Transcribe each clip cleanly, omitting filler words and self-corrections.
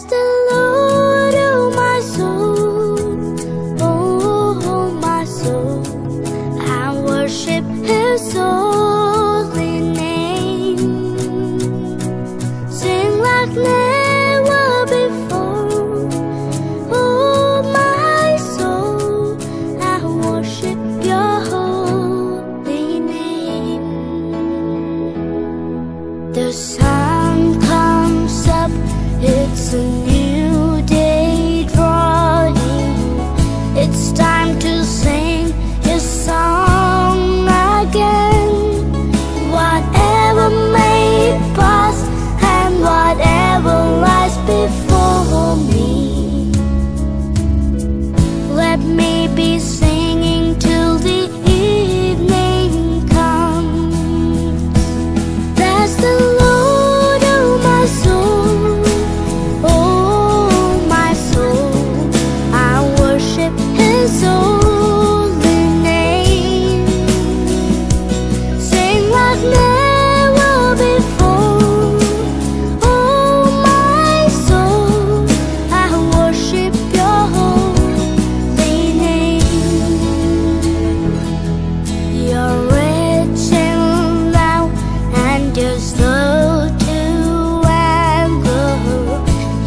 the Lord, oh my soul, oh my soul. I worship His holy name. Sing like never before, oh my soul. I worship Your holy name. The sun comes up, it's a new day drawing. It's time to sing His song again. Whatever may pass and whatever lies before me, let me be singing till the evening comes. Bless the Lord, oh my soul, oh my soul. I worship His holy name. Sing like never before, oh my soul. I worship Your holy name. You're rich in love and You're slow to anger.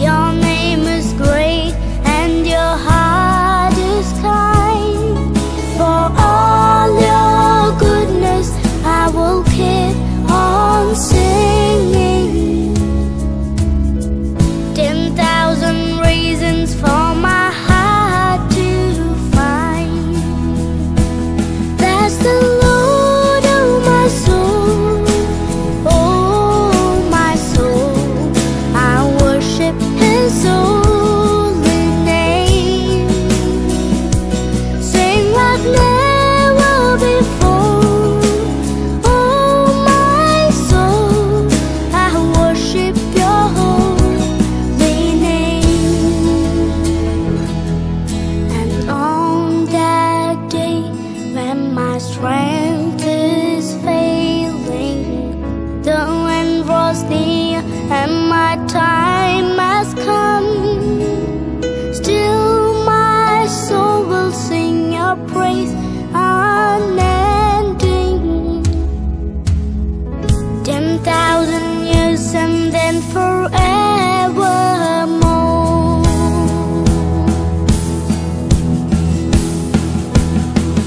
Your name is great and Your heart is kind. For all Your goodness I will keep on singing. 10,000 reasons for my heart to find. Bless the Lord, oh my soul, oh my soul. I worship His holy name. Sing like never before, oh my soul. I worship Your holy name. And on that day when my strength is failing, the end draws near and my time has come, still my soul will sing Your praise unending. 10,000 years and then forevermore.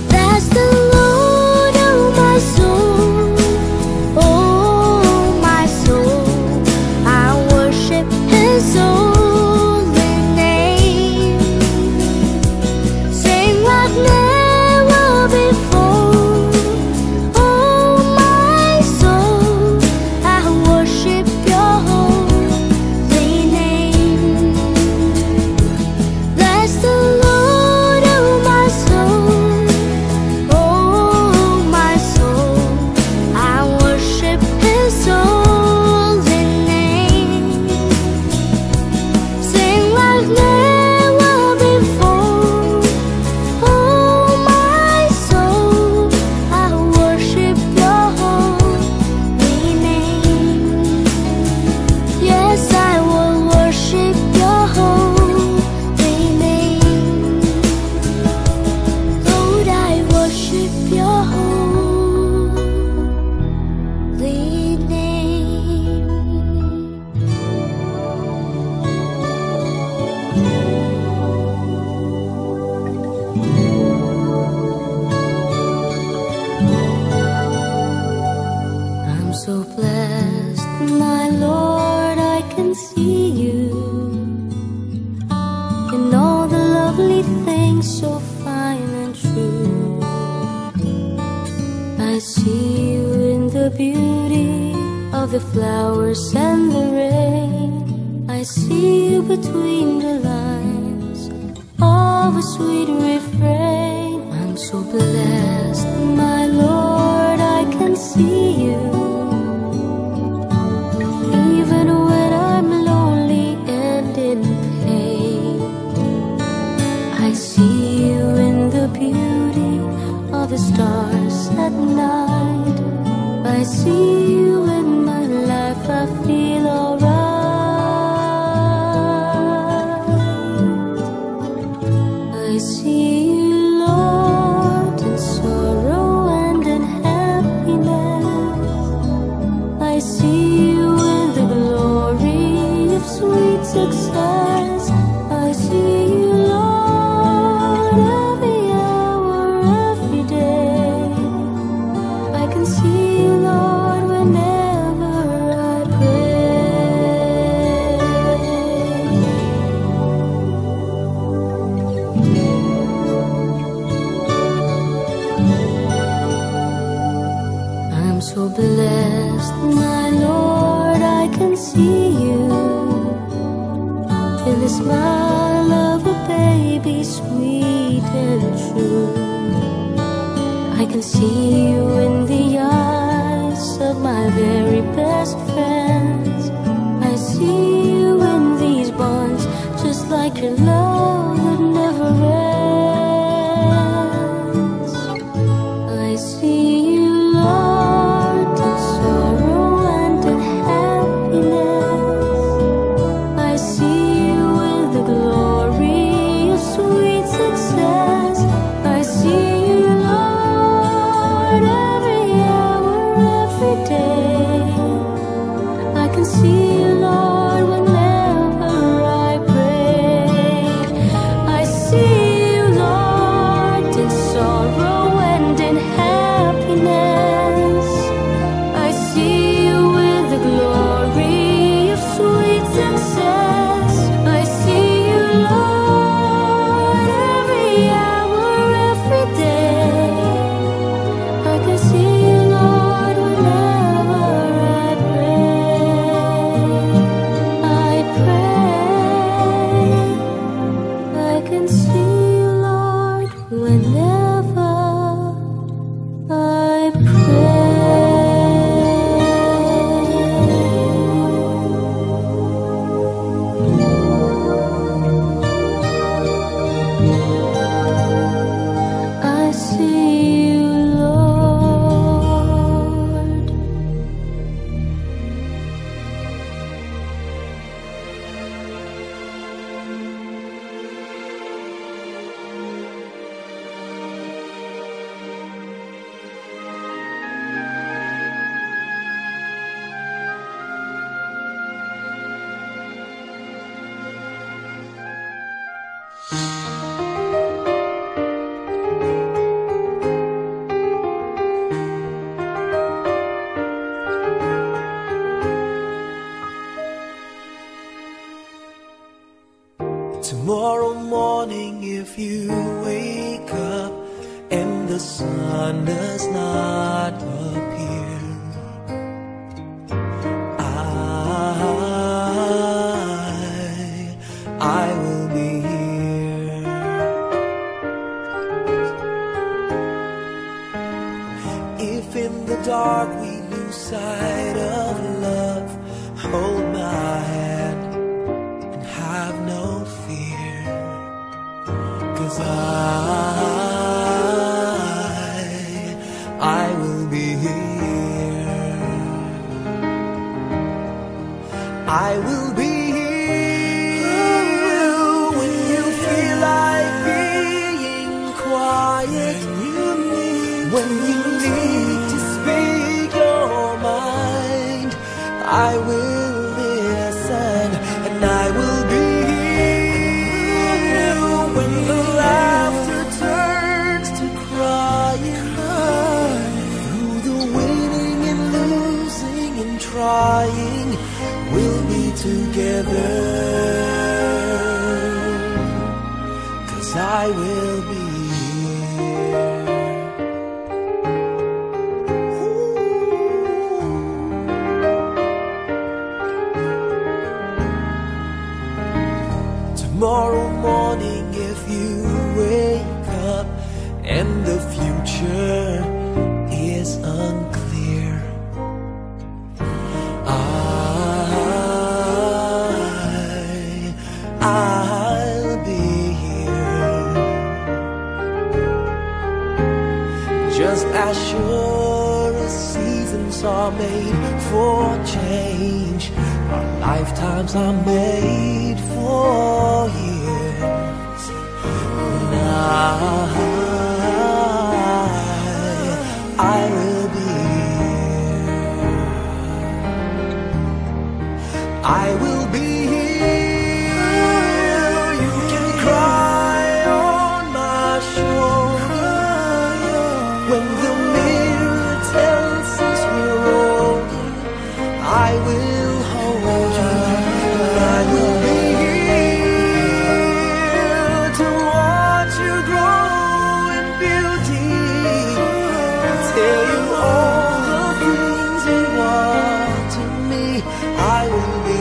Bless the Lord, oh my soul, oh my soul. I worship His holy name. Sing like never before, oh my soul. I worship Your holy name. Bless the Lord, oh my soul, oh my soul. I worship His holy name. Sing like never before, oh my soul. I worship Your holy name. Yes, I will worship Your holy name. Lord, I worship Your holy name. I'm so blessed, my Lord, I can see You in all the lovely things so fine and true. I see You in the beauty of the flowers and the rain. I see You between the lines of a sweet refrain. I'm so blessed, my Lord, I can see You even when I'm lonely and in pain. I see You in the beauty of the stars at night. I see You in my life, I feel alright. see you in the glory of sweet success. I see you, Lord, every hour, every day. I can see you, Lord, whenever I pray. I'm so blessed, my Lord, I can see you in the smile of a baby, sweet and true. I can see you in the eyes of my very best friends. I see you in these bonds, just like your love that never ends. I see you, Lord, in sorrow and in happiness. I see you in the glory of sweet success. I see you, Lord, every hour, every day. I can see you, Lord, whenever I pray. I see you, Lord, in sorrow and in happiness. I see you with the glory of sweet success. I see you, Lord, every hour, every day. I can see you, Lord, whenever I pray. I pray. I can see you, Lord, whenever I pray. I see you, Lord. Tomorrow morning, if you wake up and the sun does not appear, I will be here. If in the dark we lose sight of love, hold my hand and have no fear, 'cause I will be here. I will be here when you feel like being quiet, when you need to speak your mind. I will listen and I will be here when the laughter turns to crying. Through the winning and losing and trying, we'll be together, 'cause I will be tomorrow morning. If you wake up and the future is unclear, I'll be here, just as sure as seasons are made for change. Our lifetimes are made for years. Now I will be here. I will be here. You can cry on my shoulder when the mirror tells us we're older. I will hold you. I will be here to watch you grow in beauty, tell you all the things you want to me. I will be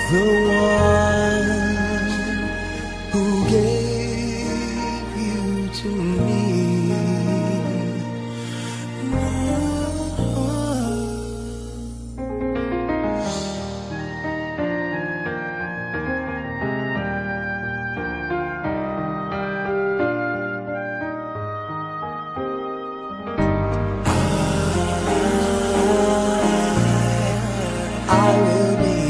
the one who gave you to me. I will be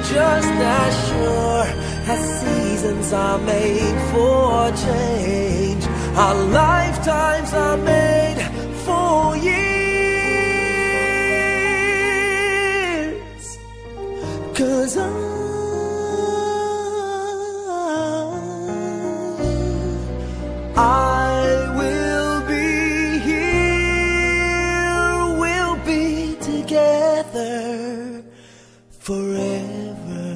just as sure as seasons are made for change, our lifetimes are made for years. 'Cause I will be here, we'll be together forever.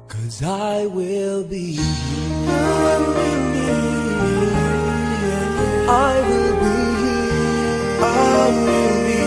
'Cause I will be here. I will be here. I will be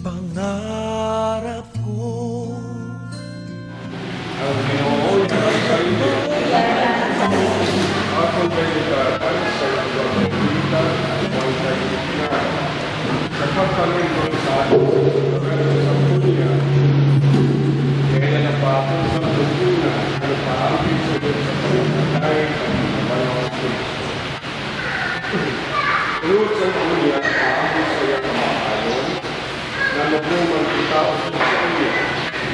pangarap ko. Ang Ginoo ay sa inyo. Ako kailangan sa pagpapalita ng kaibigan. Sa pagpalingkod sa atin sa punya, kaya napapos sa punya ang pahabig sa iyo sa pagpapalay ng Panginoon Kristo. Tulad sa punya, pahabig sa iyo ang makayon na nagumang kita sa iyo.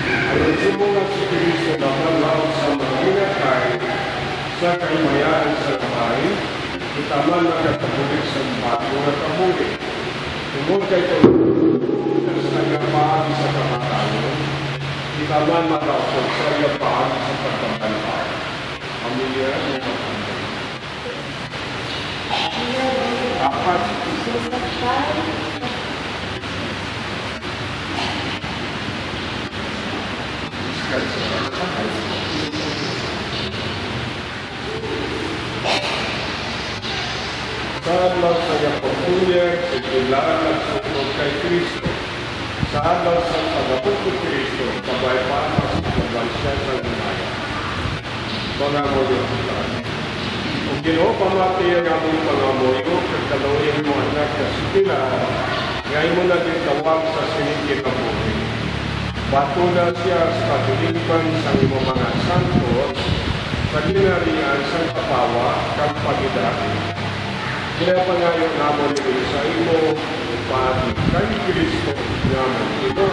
Ang sumulat si Kristo na malaw sa mga inatay sa kaimayaan sa bahay, itaman na katabulit sa bago na kabulit. Tungkol kay Tulos sa nagpaagi sa kamatayon, itaman makapot sa nagpaagi sa pagkabantaw. Pamilya ng pagkabantaw. Dapat sa adlaw sa pagpunya sa kailangan ng sukod kay Kristo, sa adlaw sa pagapot ko Kristo, kabaypaan sa pagbansya sa lumaya. Mga moyo kitan. Kung Ginoo pamati ang among mga moyo, kagkaloyin mo anak na sila, ngayon mo na din tawag sa sinigit ang buhay. Batula siya sa pagdilipan sa imo mga santos, sa ginarian sa kapawa, kang pagidari. Kaya pangayon naman ito sa imo, pati kay Kristo naman ito.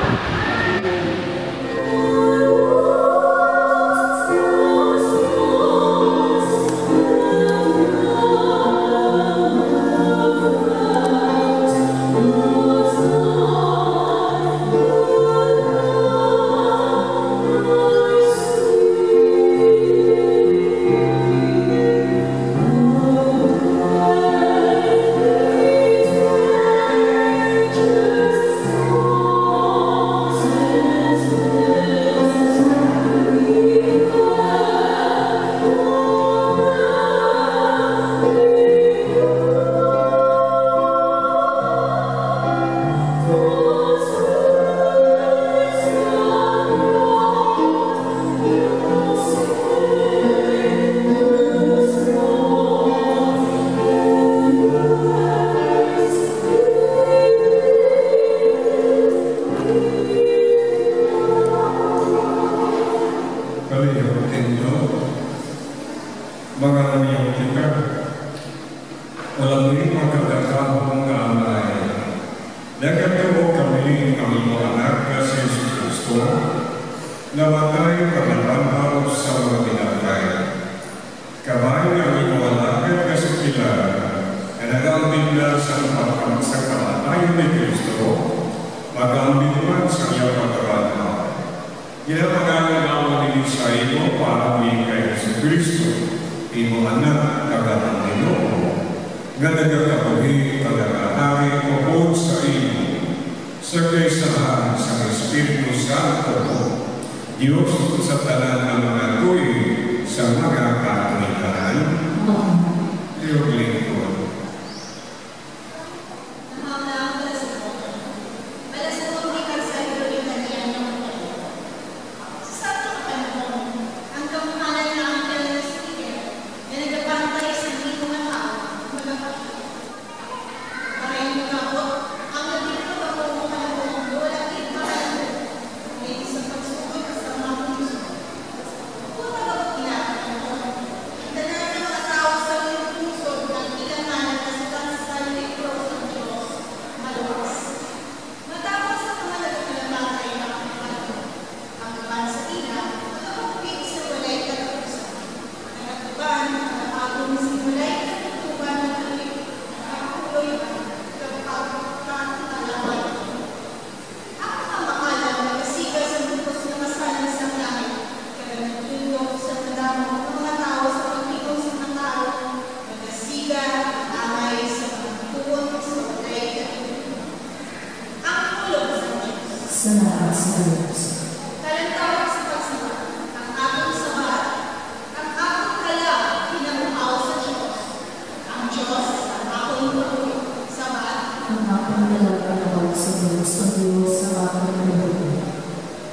Ang aking nalapanahon sa Diyos, ang Diyos ang aking nabuhay.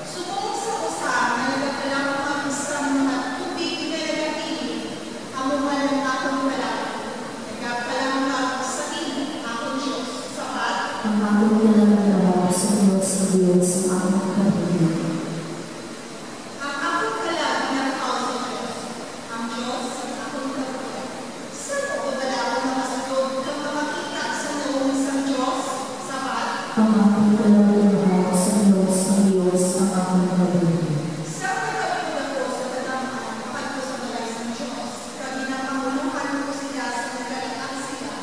Sumong sa usahan na nagkakalang ang isang mga tubig na nagatilig, amuman ang akong palagi. Nagkakalang ako sa tingin, akong Diyos, sapat. Ang aking nalapanahon sa Diyos, ang Diyos ang aking nabuhay. Ang akong palagi na tao sa Diyos, ang Diyos ang akong kabuhay. Saan ko ba ako nakasagod ng makakita sa noong isang Diyos, sapat? Ang aking nalapanahon sa Diyos, ang Diyos ang aking nabuhay. Sa pagkabagod ako sa tatamaan, kapag ko sa balay sa Diyos, kami na panguluhan ko sila sa nagalitan sila,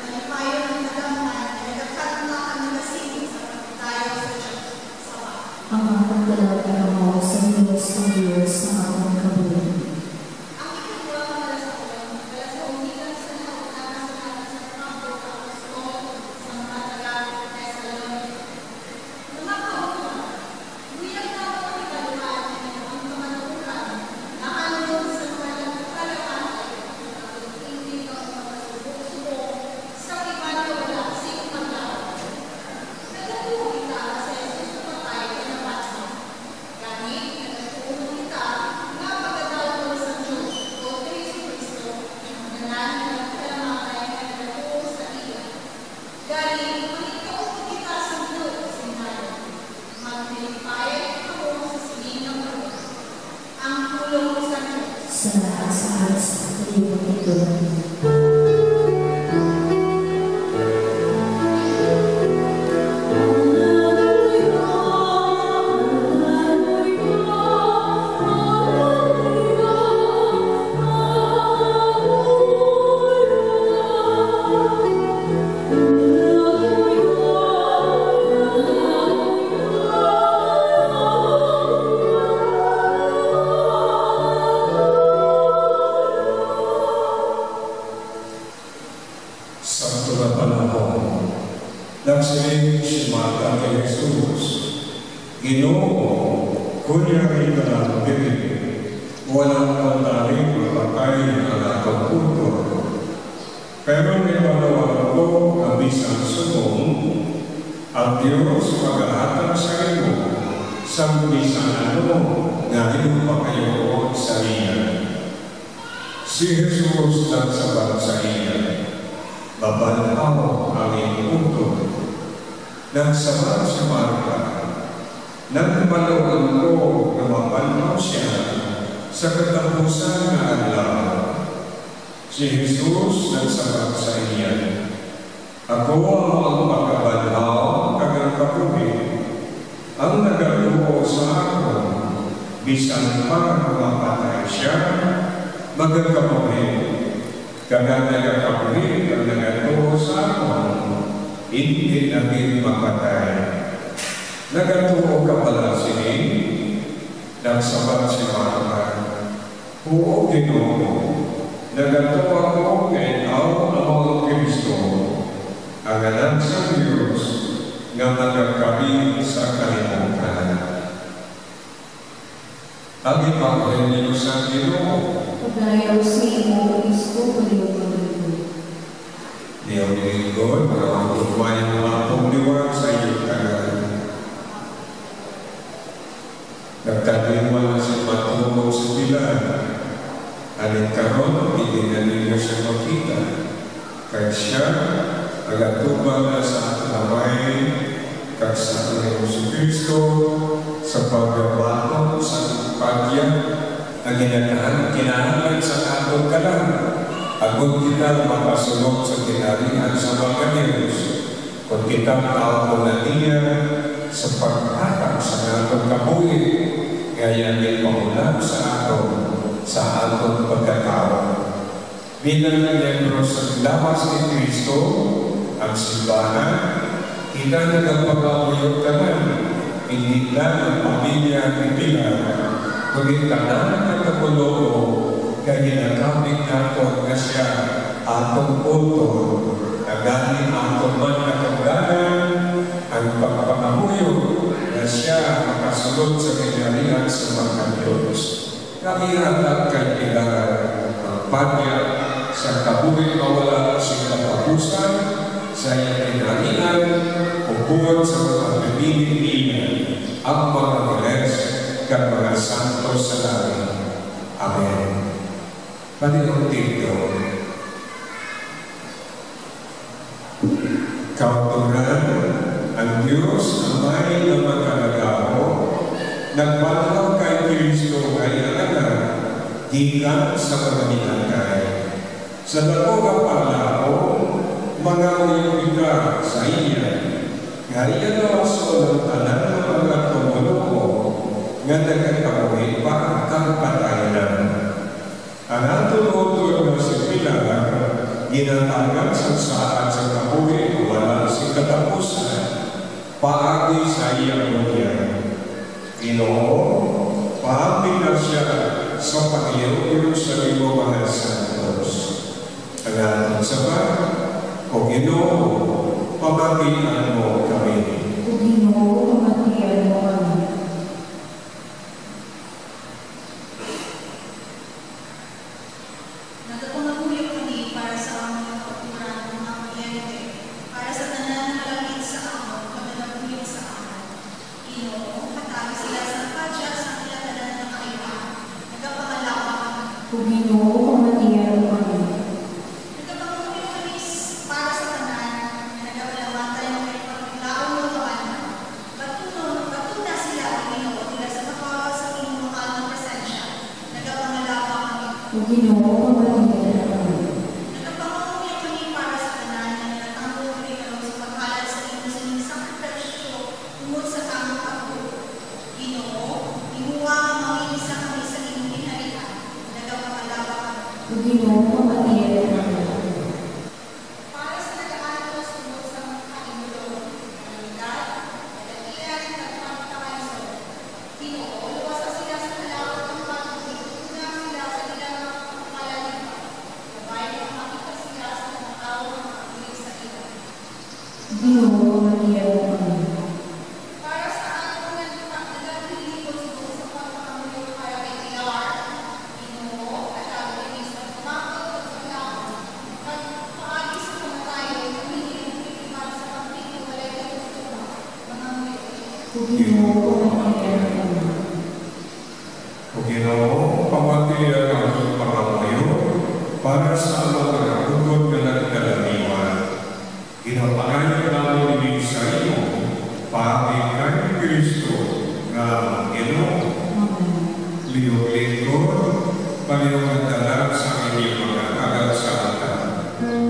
nalipayo ng nagaman, nagkakatnakan ng nasibig sa tayo sa Diyos, sapat. Ang aking nalapanahon sa Diyos, ang Diyos ang aking nabuhay. Ang ikagawa ng malasakulan, malasakulan sa nakakatakas sa kampo, sa mga taga-Thessaloniki. Mga kautuan, buyag na ako ang ikaluhan ang kamanakuran, na ayon sa walang kalawatan, at hindi ka magpasubok-subok sa iba na wala sing maglaw. Nagatuho kita sa Jesus patay ka na bata. Ganit, nagatuho kita na pagkadaw ko sa Diyos o Kristo, na nalang kalamatay na nagatuho sa iya. Ganit, manikaw ko kita sa Diyos, sinaya. Magnilipay ako sa siling ng Diyos. Ang tulong ko sa Diyos. Sa lahat sa alas at liwag ito namin. Sa mga panahon, nagsiling si Marta kay Jesus, Ginoo, kunyarin ka ng bibig, walang pantaling mapatay ang akong puto. Pero may panawag ko na bisang sumong, ang Diyos mag-ahatag sa iyo, sa bisang ano, ngayon pa kayo sa iya. Si Jesus nagsabat sa iya, babanhaw ang iyong puto. Nagsabat si Marta, nagmaluan ko na mabanhaw siya sa katapusan na adlaw. Si Jesus nagsabat sa iya, ako ang makabanhaw kagang kapuhi, ang nagatuo sa ako, bisan pa mapatay siya, magkakapuhi. Kagang nagkakapuhi ang nagatuo sa ako, hindi namin mapatay. Nagatuo ka pala sining, nagsabat si Marta, oo, Ginoo, nagatuo ako kay ang amang Kristo, ang anak sa Diyos, nga nagkakabi sa kalimutan. Ang ipagpahinyo sa Ginoo, Paglayaw sa imo, Kristo, paliwag ng linggo. Diyaw ni Lingkod, para magkukuha yung mga pumliwag sa iyong tagal. Nagtagliwan na si Matulog sa bilan. Alin karon, hindi na ninyo siya makita. Kaya siya, nagatubang na sa atlaway, kag sa Panginoon si Kristo, sa pagbabato sa pagya, ang kinahanglan sa atong kalan. Agod kita mapasulog sa kinarihan sa mga Diyos, kung kita tao na niya sa paghatag sa atong kabuhi, kaya may pamulang sa atong pagkatao. Bilang miyembro sa lawas ni Kristo, ang simbahan, kita nagpagkakuyog tanan, hindi lang ang pamilya ni Pilar, kundi tanan ng kapulobo, kaya ginagapit nato na siya atong utol, na galing atong man nakagalan, ang pagpapamuyog na siya makasunod sa kinarihan sa mga Diyos. Kamiratag kay Pilar, ang pagya sa kabuhi mawala sa katapusan, sa iyong kinainan o buwan sa mga pamimilihan ang mga ngeles at mga santos sa langit. Amen. Panginoon dito, kauturan ang Diyos Amay na magkalagao, nagpanaw kay Kristo ay anak, gikan sa mga hinagay. Sa dako nga palao, mga uyong sa iya, nga iya na aso ng tanan ng mga tumulo nga nagkakabuhi pa ang patayan. Ang atulotol na si Pilar, ginatagan sa saat sa kabuhi, wala si katapusan, paagi sa iyang bunyan. Ginoo, paaming na siya sa Panginoon sa iyong mga santos. Ang atong sabat, o Ginoo, pamagian mo kami. O Ginoo, pamagian mo kami. Nagpapangahuli kami para sa aming kauturan ng mga kliyente, para sa tanan na malapit sa amon, kami nagpuyog sa amon. Ginoo, patawid sila sa padya sa kilatanan ng kailangan. Nagpapangalawa kami. O Ginoo, pamagian mo kami. Nagpapangahuli kami para sa tanan na nagpapalawatan ng may paglaon mo tawanan. Batuna sila o Ginoo, nila sa makawa sa inyong mahal na presensya. Nagpapangalawa kami. O Ginoo, pamagian mo kami. Nagpapangahuli kami para sa tanan na nagtatanggol kami karon sa paghalad sa inyong sining sakripisyo tungod sa tamang pagtuo. Ginoo, imuha ang mangingisa kami sa inyong ginharian. Nagpapangalawa kami. O Ginoo, pamagian mo kami. Para sa nag-aalos tungod sa mga kainulo, kalamidad, kadakilan, nagpapakaiso. Ginoo, luwasa sila sa kalawat ng pag-ibig, una sila sa ilang pagpapalalipan. Gabay na makita sila sa mga tao ng pag-ibig sa ilang. O Ginoo, pamagian mo kami. Para sa atong nagpapalalipan tungod sa pagpapamilyo para kay Pilar, Ginoo, katawag kami sa tumakot at paglaon. Pag-paagi sa kamatayon, humihiling pagkikipan sa pagpili walay katutunan, mga muli. O Ginoo, pamagian mo kami. O Ginoo, pamagian ang iyong pangamayo para sa mga hugod na nagkalamiwan. Ginapangalan namin din sa iyo, paamihan ni Kristo na Ginoo. Amen. Liyog-lingkod, Panginoon dalag sa inyong mga kagalsatan. Ang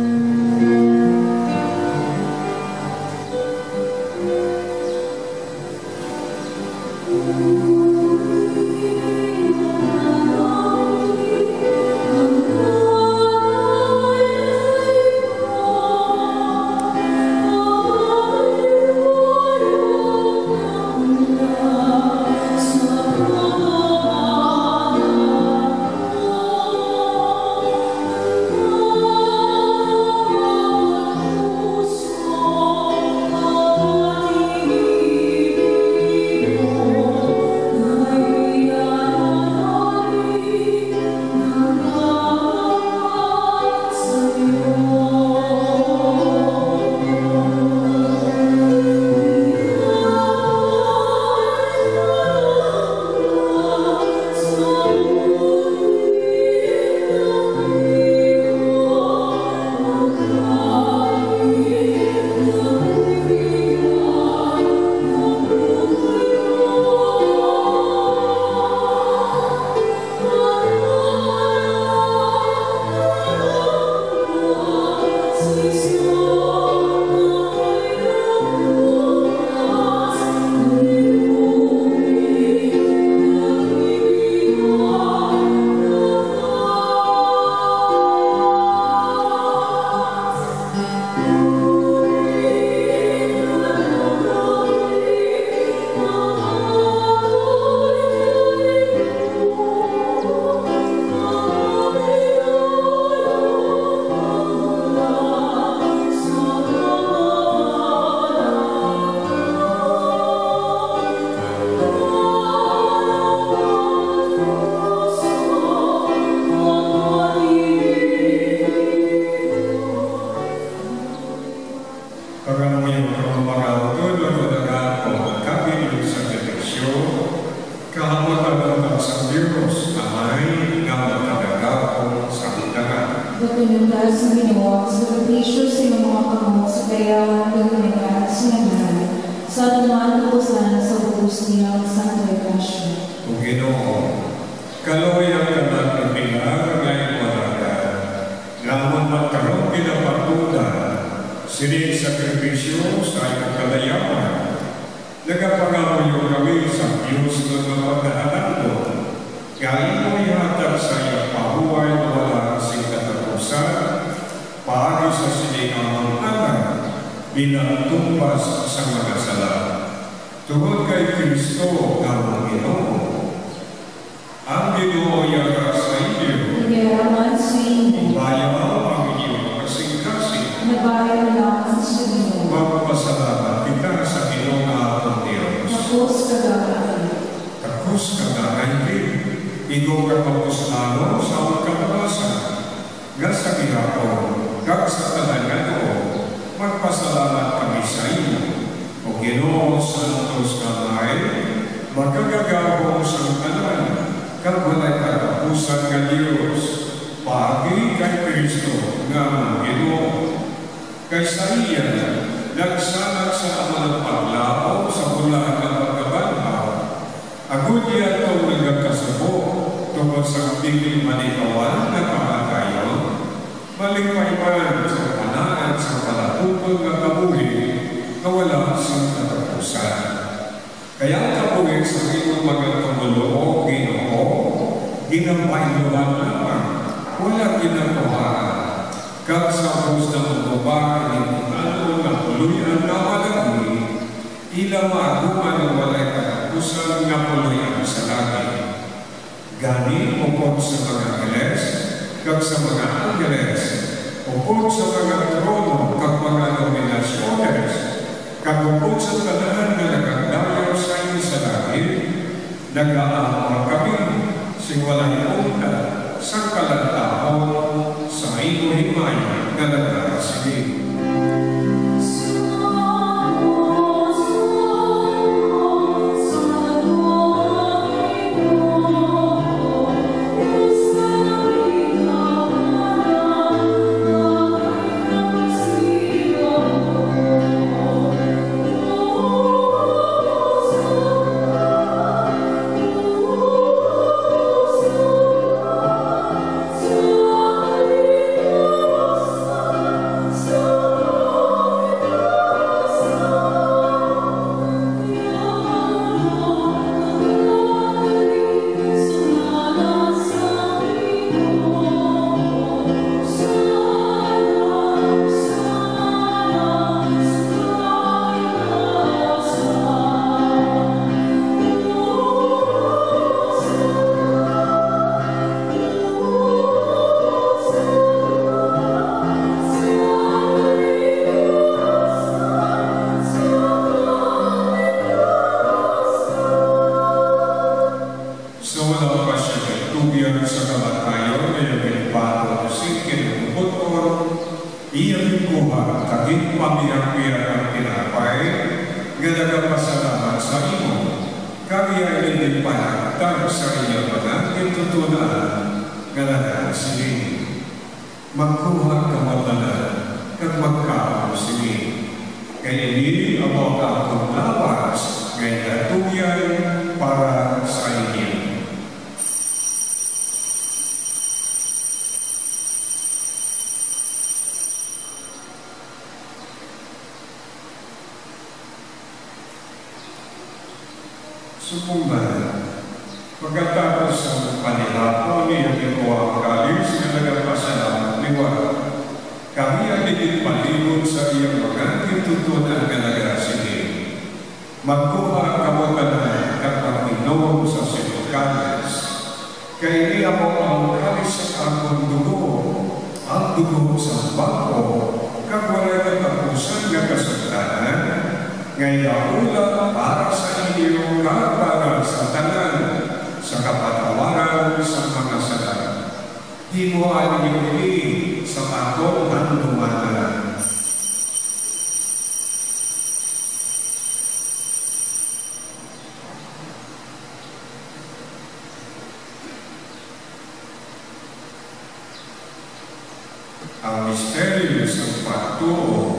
tulad sa ginawa sa sakripisyo sa iyong mga kamot sa kayawan pagkamayan at sinagahan sa anuman tukusan sa bubus niyang Santo Ignacio. O Ginoo, kaloyan ka na pagbilang ngayon wala naman magkaroon pinapatunan sining sakripisyo sa iyong kalayawan. Nagapangamuyo kami sa Diyos na mapagdahanan mo. Kaya mo ihatag sa iyong pahuway na wala kasing katapusan, paagi sa siningamang anak, binatumbas sa mga sala. Tungod kay Kristo ng Ginoo. Ang Ginoo yata sa inyo. Nagaraman sa inyo. Bayaw ang inyong kasing-kasing. Nagbayaw naman sa inyo. Magpasalamat kita sa Ginoo na atong Diyos. Tapos kagagay. Tapos kagagay din. Ikaw ka papuslano sa magkabasa. Nga sa gihapon, kag sa talangan magpasalamat kami sa inyo. O Ginoo Santos Kamay, magkagagawong sa kanan, kag walay katapusan nga Diyos, paagi kay Kristo nga ang Ginoo. Kay sa iya, nagsanag sa aman ng paglaw sa bulahan ng pagkabanhaw. Agud niya itong nagkasabo tungkol sa pipil manikawan na kamatayon, malipay-man sa panaan sa palapupol ng kabuhi na wala sa katapusan. Kaya ang kabuhi sa iyong mga tumulong, Ginoo, ginamay-luwan lamang, wala ginagawa. Kag sa bus na magbabae ng ano na puluyan na malagi, ila maaguman ng walay katapusan na puluyan sa langit. Gani upod sa mga angeles, kag sa mga angeles, upod sa mga trono, kag mga nominasyones, kag upod sa tanan na nagagdayaw sa inyo sa langit, nag-aamang kami, sing walang punta, sa kalantaon, sa iyong himay na nagkakasigil. Magkuha ka matanan at magkaon sige. Kaya hindi ang mga akong lawas ngayon natugyan para sa inyo. Sukumban, pagkatapos ng panilapon niya ginawa ang kalis na nagpasalamat liwa, kami ang palibot sa iyang mga tintutunan na nagrasili. Magkuha ka mo tanan at pag-inom sa sinukanas. Kaya hindi ako ang kalis sa akong dugo, ang dugo sa bako, kagwalay katapusan ng kasagtanan, ngayon ulang para sa inyo para sa tanan, sa kapatawaran sa mga sala. Di mo ang iuli sa akong handumana. Ang misteryo ng pagtuo.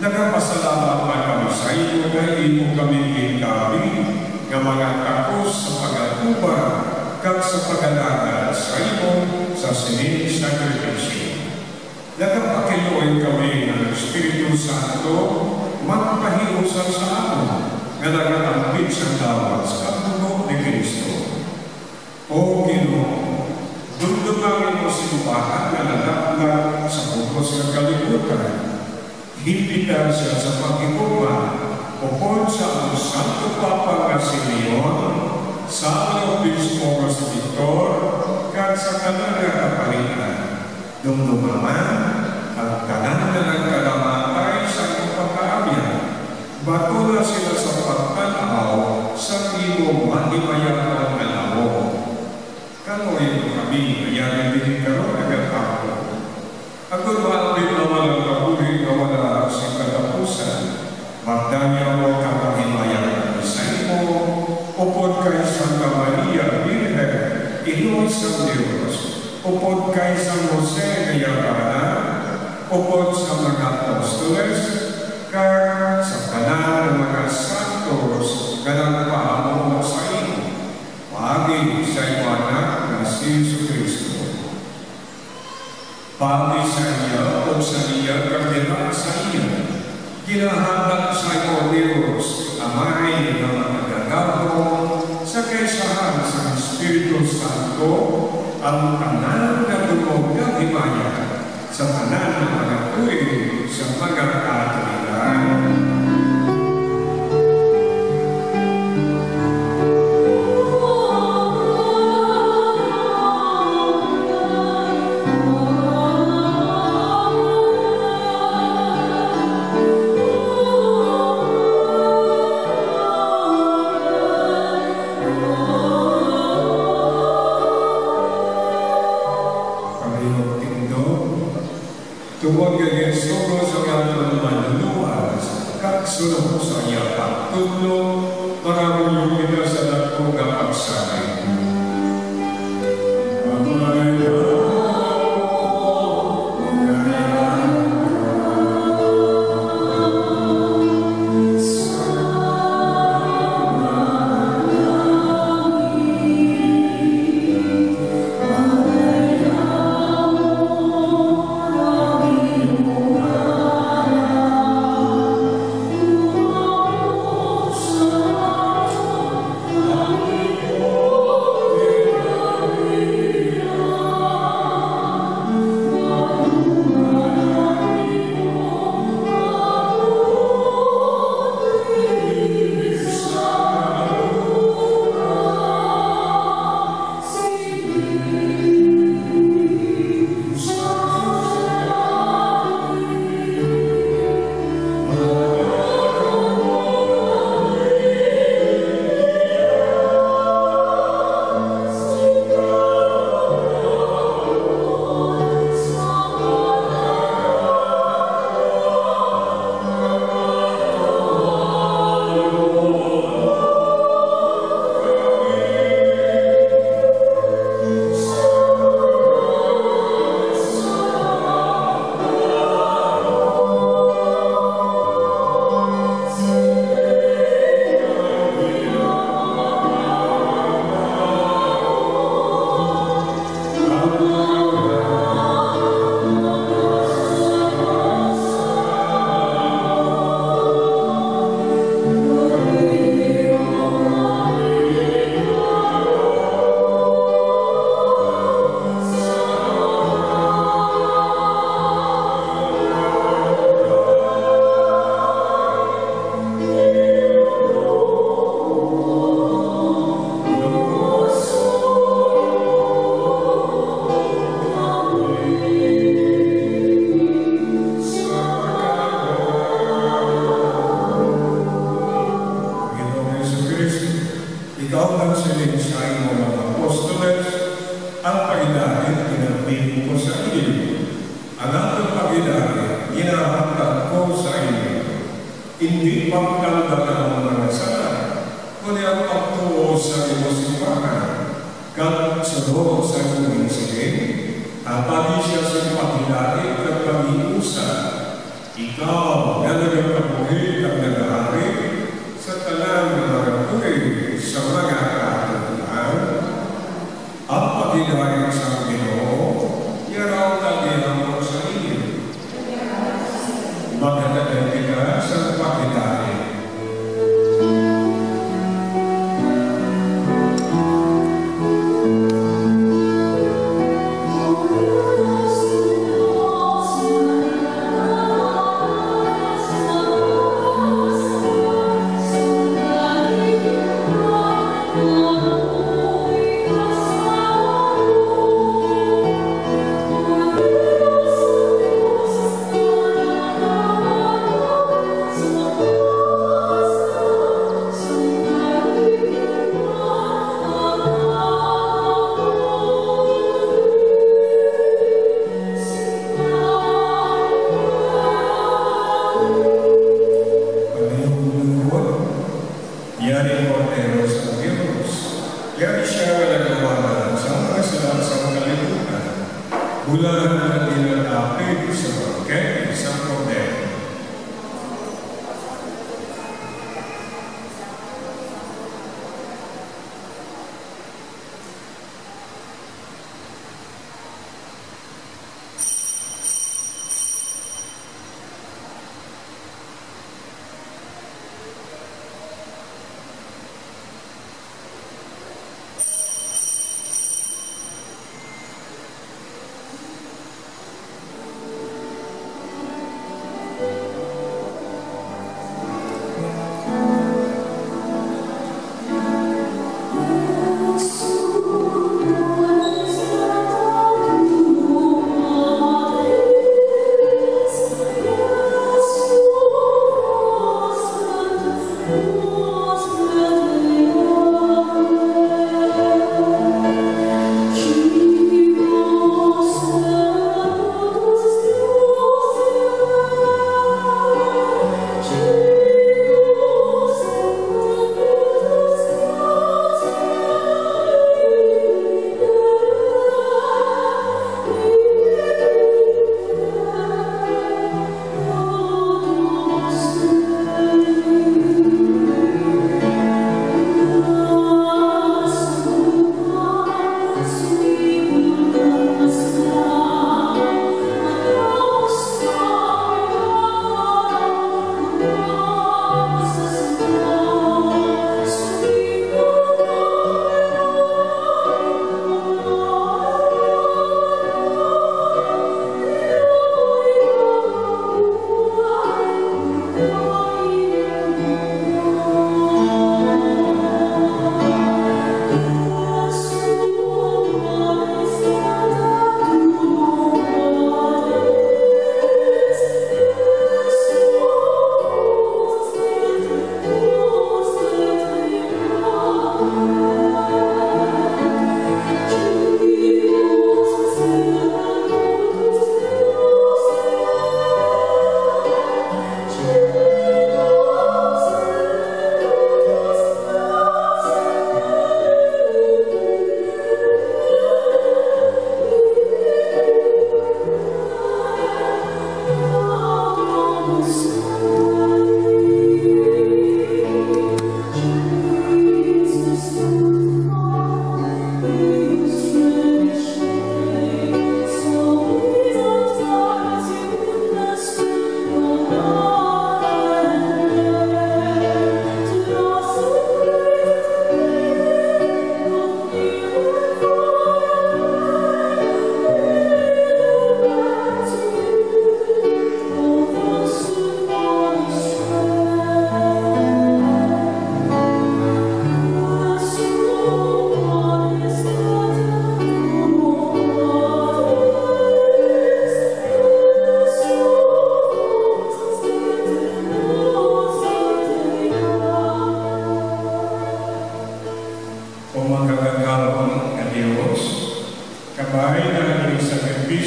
Nagpasalamat kami sa iyo na imo kami ginabi ng mga takos sa pag-atuba kag sa pag-alaga sa imo sa sining sakripisyo. Nagpakiluoy kami ng Espiritu Santo magpahiusan sa amin nga nagatampid sa tawad sa dugo ni Kristo. O Ginoo, dumdumangin mo simbahan na nanaklag sa bukos ng kalibutan. Himpitan siya sa pag-ikupan upod sa ang Santo Papa nga si Leon, sa Obispo nga si Victor, kag sa tanan nga kapalitan. Dumdumaman ang tanan na nagkalamatay sa pagkakaabyan. Bato na sila sa pagtanaw sa imo manimayang nga lawo. Kanoy kami ngayon din karon nagatapo. Agad maapit naman ang kabuhi na wala sa katapusan. Magdanya mo kakahimayang isay mo, upod kay Santa Maria Virgen, Inoy sa Diyos, upod kay San Jose Gayabana, upod sa mga apostoles, kaya sa kanan ng mga santos na nagpahamon sa iyo, pagi sa iyo anak na si Jesucristo. Pati sa iya o sa iya kardinal sa iya, ginahangad sa iyo Diyos, Amay na magagagawa sa kaisahan sa Espiritu Santo, ang tanan na dumog na himaya sa tanan ng mga tuwing sa mga kataliran. Tuwag kagin solo sa mga manluwas, kaksunod sa iya pagtudlo, maraming kita sa dakong kapagsakay. Oh ko sa inyo, ang aking pag-inari, inahamtan ko sa inyo. Hindi pagkaldagan ng mga sala, kundi ang pagtuo sa iyong simbahan. Sunod sa inyong isipin, tapagi siya sa pag-inari at pag-iusa. Ikaw na nagkabuhi at nag-ahari sa talang mga buhay sa mga katutuan. Ang pag-inari sa Ginoo, yaraw tagihan mo sa inyo. Magandang kita sa pag-inari.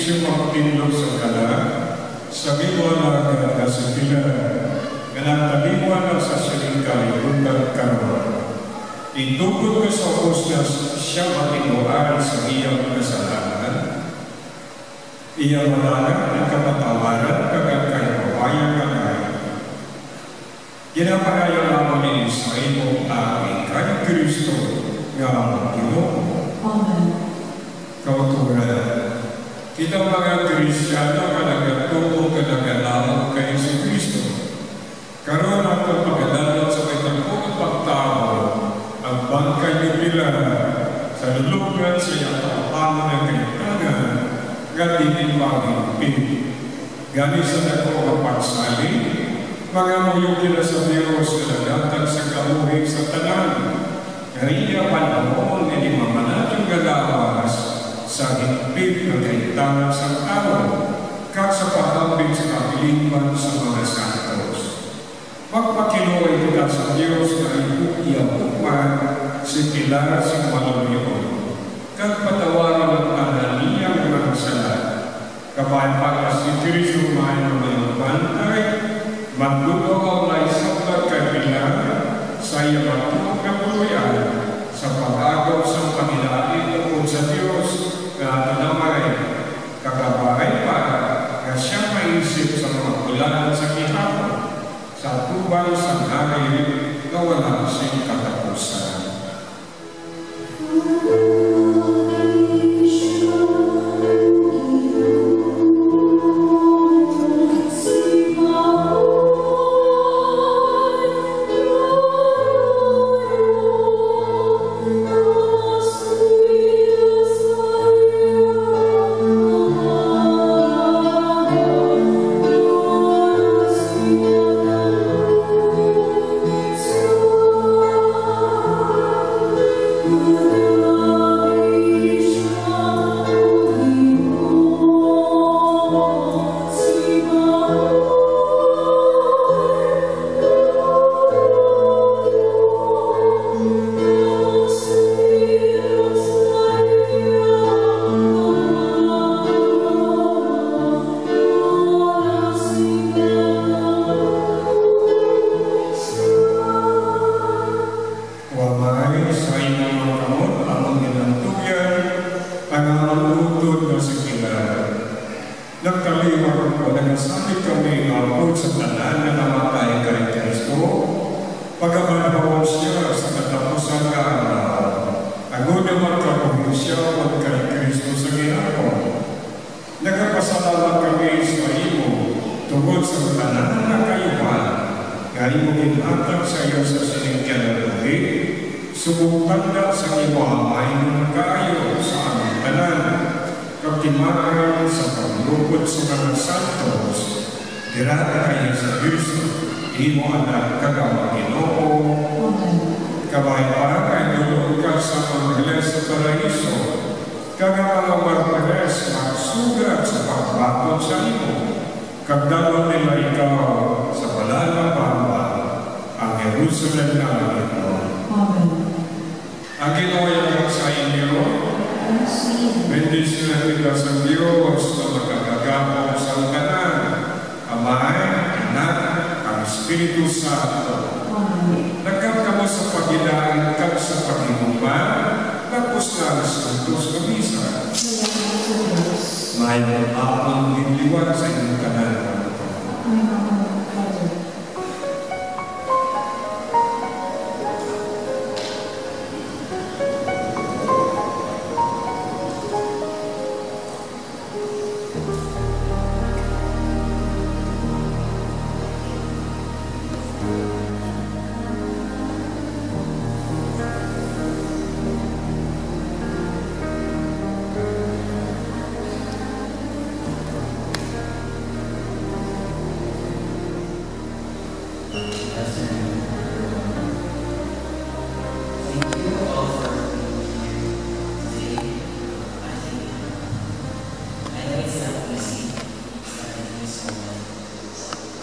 Kristo magpindog sa kala, sa biwala ka sa pila, ganang sa siling kalibutan karoon. Itugod ka sa usgas siya matinuan sa iyang kasalanan. Iya mananap ng kapatawaran kagat kayo kawayan kamay. Ginaparayo naman ni sa iyong aking kay Kristo nga ang Ginoo. Amen. Kauturan, kita mga Kristiyano kanagatuto kanagalaman kay si Kristo. Karoon ang pagkadalan sa itang pagtao ang bangkay ni Pilar sa lulugan sa iyang kapanan ng kailangan nga dinibaging pinig. Gani sa nagpapagsali, mga mayugin na sa Diyos na nagatag sa kamuhig sa tanan. Kaya panahon na di mamanatong galawas sa higpit na kailangan sa tao kag sa pag-ambing sa kapilipan sa mga santos. Pagpakinuhay kita sa Diyos na iuyapupan si Pilar sa Malawion kag patawaran ang ananiyang mga sala. Kapag si Kristo may mga bantay, magluto ang naisapag kay Pilar sa iya matulog na puluyan sa pag-agaw sa Panginoon tungkol sa Diyos na tinamay kakabahay pa na siya maisip sa mga bulanan sa kihapon sa tubang sa hari na wala siyang katapusan.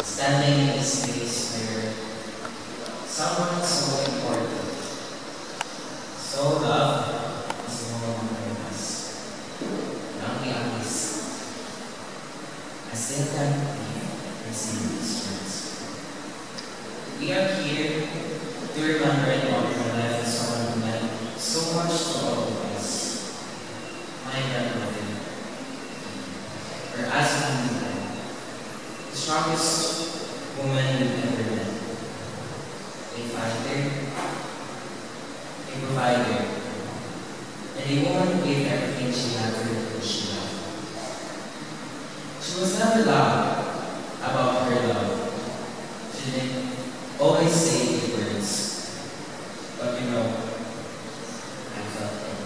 Standing in this space where someone so important, so loved, is no longer with us. Young Yanis, I still can't believe I'm saying these words. We are here to remember and honor the life of someone who meant so much to all of us. My grandmother, or as we knew her, the strongest woman we've ever met. A fighter, a provider, and a woman who gave everything she had for the people she loved. She was never loud about her love. She didn't always say the words, but you know, I felt it.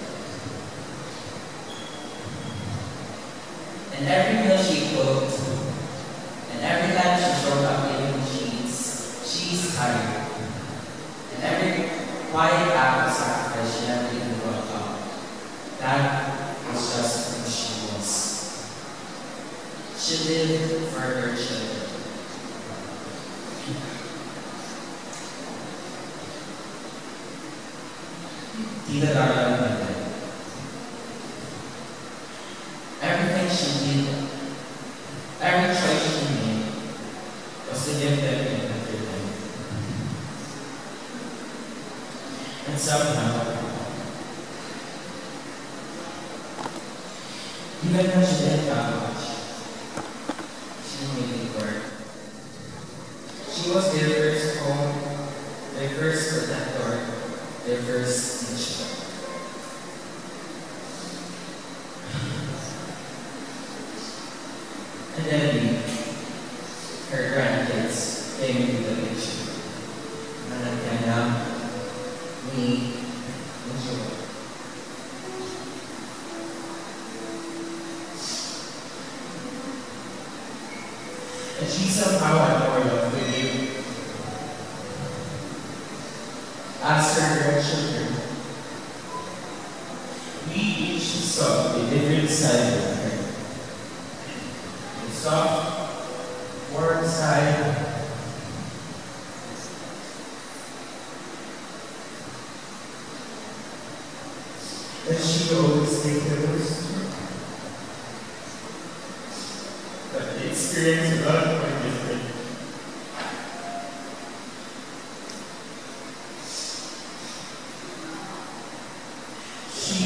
And every meal she cooked, and every time she showed up in the sheets, she's tired. And every quiet act of sacrifice she never even brought up, that was just who she was. She lived for her children. Tita Darla Miller. Everything she did, every choice she made, was to give them a better life. And somehow, even when she didn't have much, she made it work. She was their first home, their first protector, their first teacher. And then we, her grandkids, came into the picture. Managana, me, and Joy. And she somehow had more love than you. As her grandchildren, we each saw a different side of her. The soft, warm side, that she would always take the most. But the experience was a lot more different. She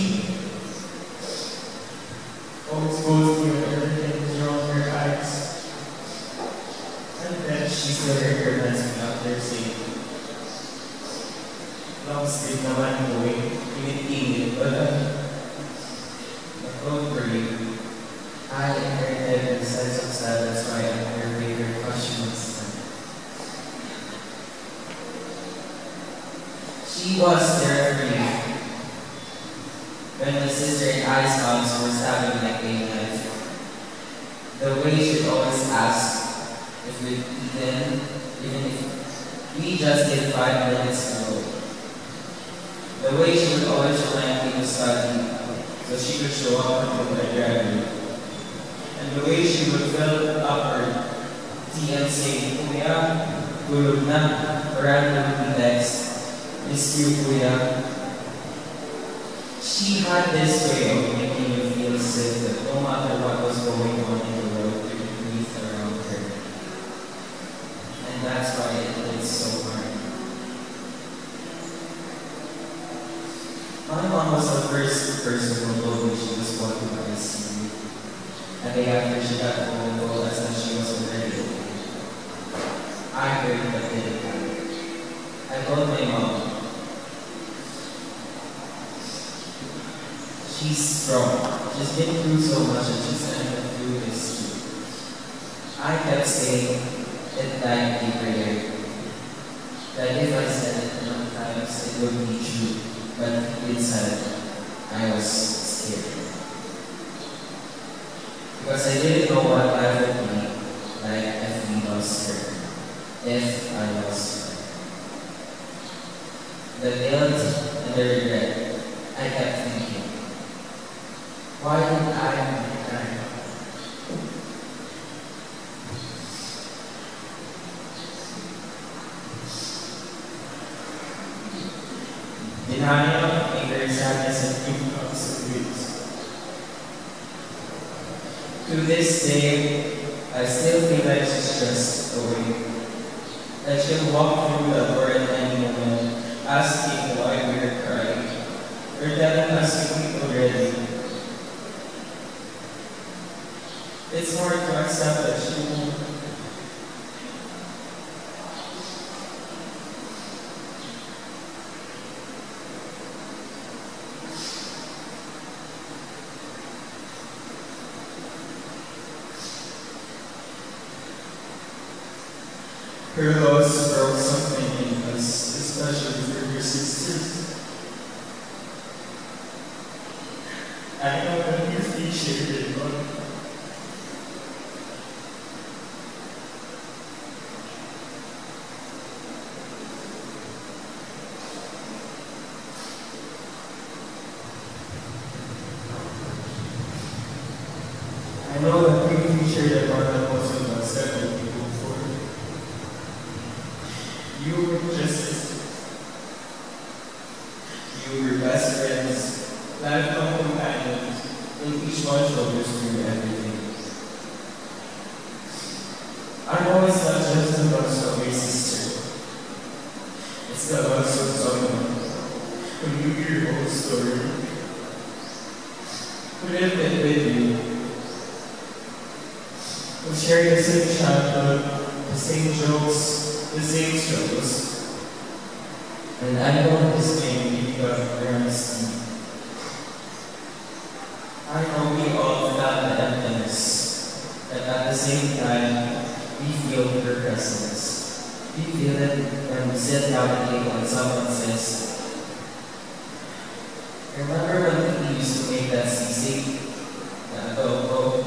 always goes to when everything is wrong in her eyes. And then she still heard her dancing out there saying, long sleep naman going, init-init, but don't worry. I inherited the sense of sadness, why I'm her favorite questions. She was there for you. When my sister and I's moms were stabbing like a knife, the way she'd always ask if we'd eaten, even if we just did 5 minutes ago. The way she would always remind me to study so she could show up until I graduate. And the way she would fill up her tea and say, Kuya, tulog na, or randomly text, miss you, Kuya. She had this way of making you feel safe that no matter what was going on in the world, you could breathe around her. And that's why it is so hard. My mom was the first person who told me she was going to ICU. And the day after she got home and told us that she was already okay. I heard that didn't happen. I told my mom, she's strong. She's been through so much and she's gonna get through this too. I kept saying it like a prayer. That if I said it enough times, it would be true. But inside, I was scared. Because I didn't know what life would be like if we lost her. If I lost her. The guilt and the regret, I kept thinking, why did I make that? Denial, anger, sadness, and grief comes and weeks. To this day, I still feel like she's just away. That she'll walk through the door at any moment, asking why we're crying, or telling us we weep already. It's hard to accept that she won't. Her loss broke something in us, especially for her sisters. I know that you appreciate it, but I know that we appreciate it more than most of us ever do before. You were just you were best friends, lifelong companions, and each one showed us through everything. I know it's not just the loss of your sister. It's the loss of someone who knew your whole story, who lived it with you, who shared the same childhood, the same jokes, the same struggles. And I know his name because of their honesty. I know we all felt the emptiness, and at the same time, we feel her presence. We feel it when we sit down at the table and someone says, remember when we used to make that sisig? Adobo?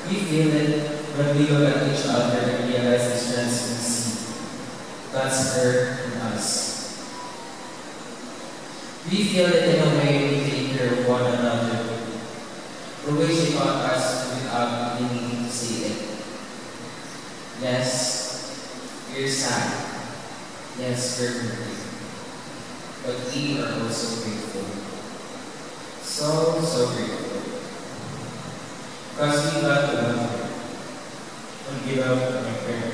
We feel it when we look at each other and realize the strengths we see. That's her and us. We feel it in a way we take care of one another. The way she taught us without even needing to say it. Yes, we're sad. Yes, we're hurting. But we are also grateful. So grateful. Because we got to love her and give up on our prayer.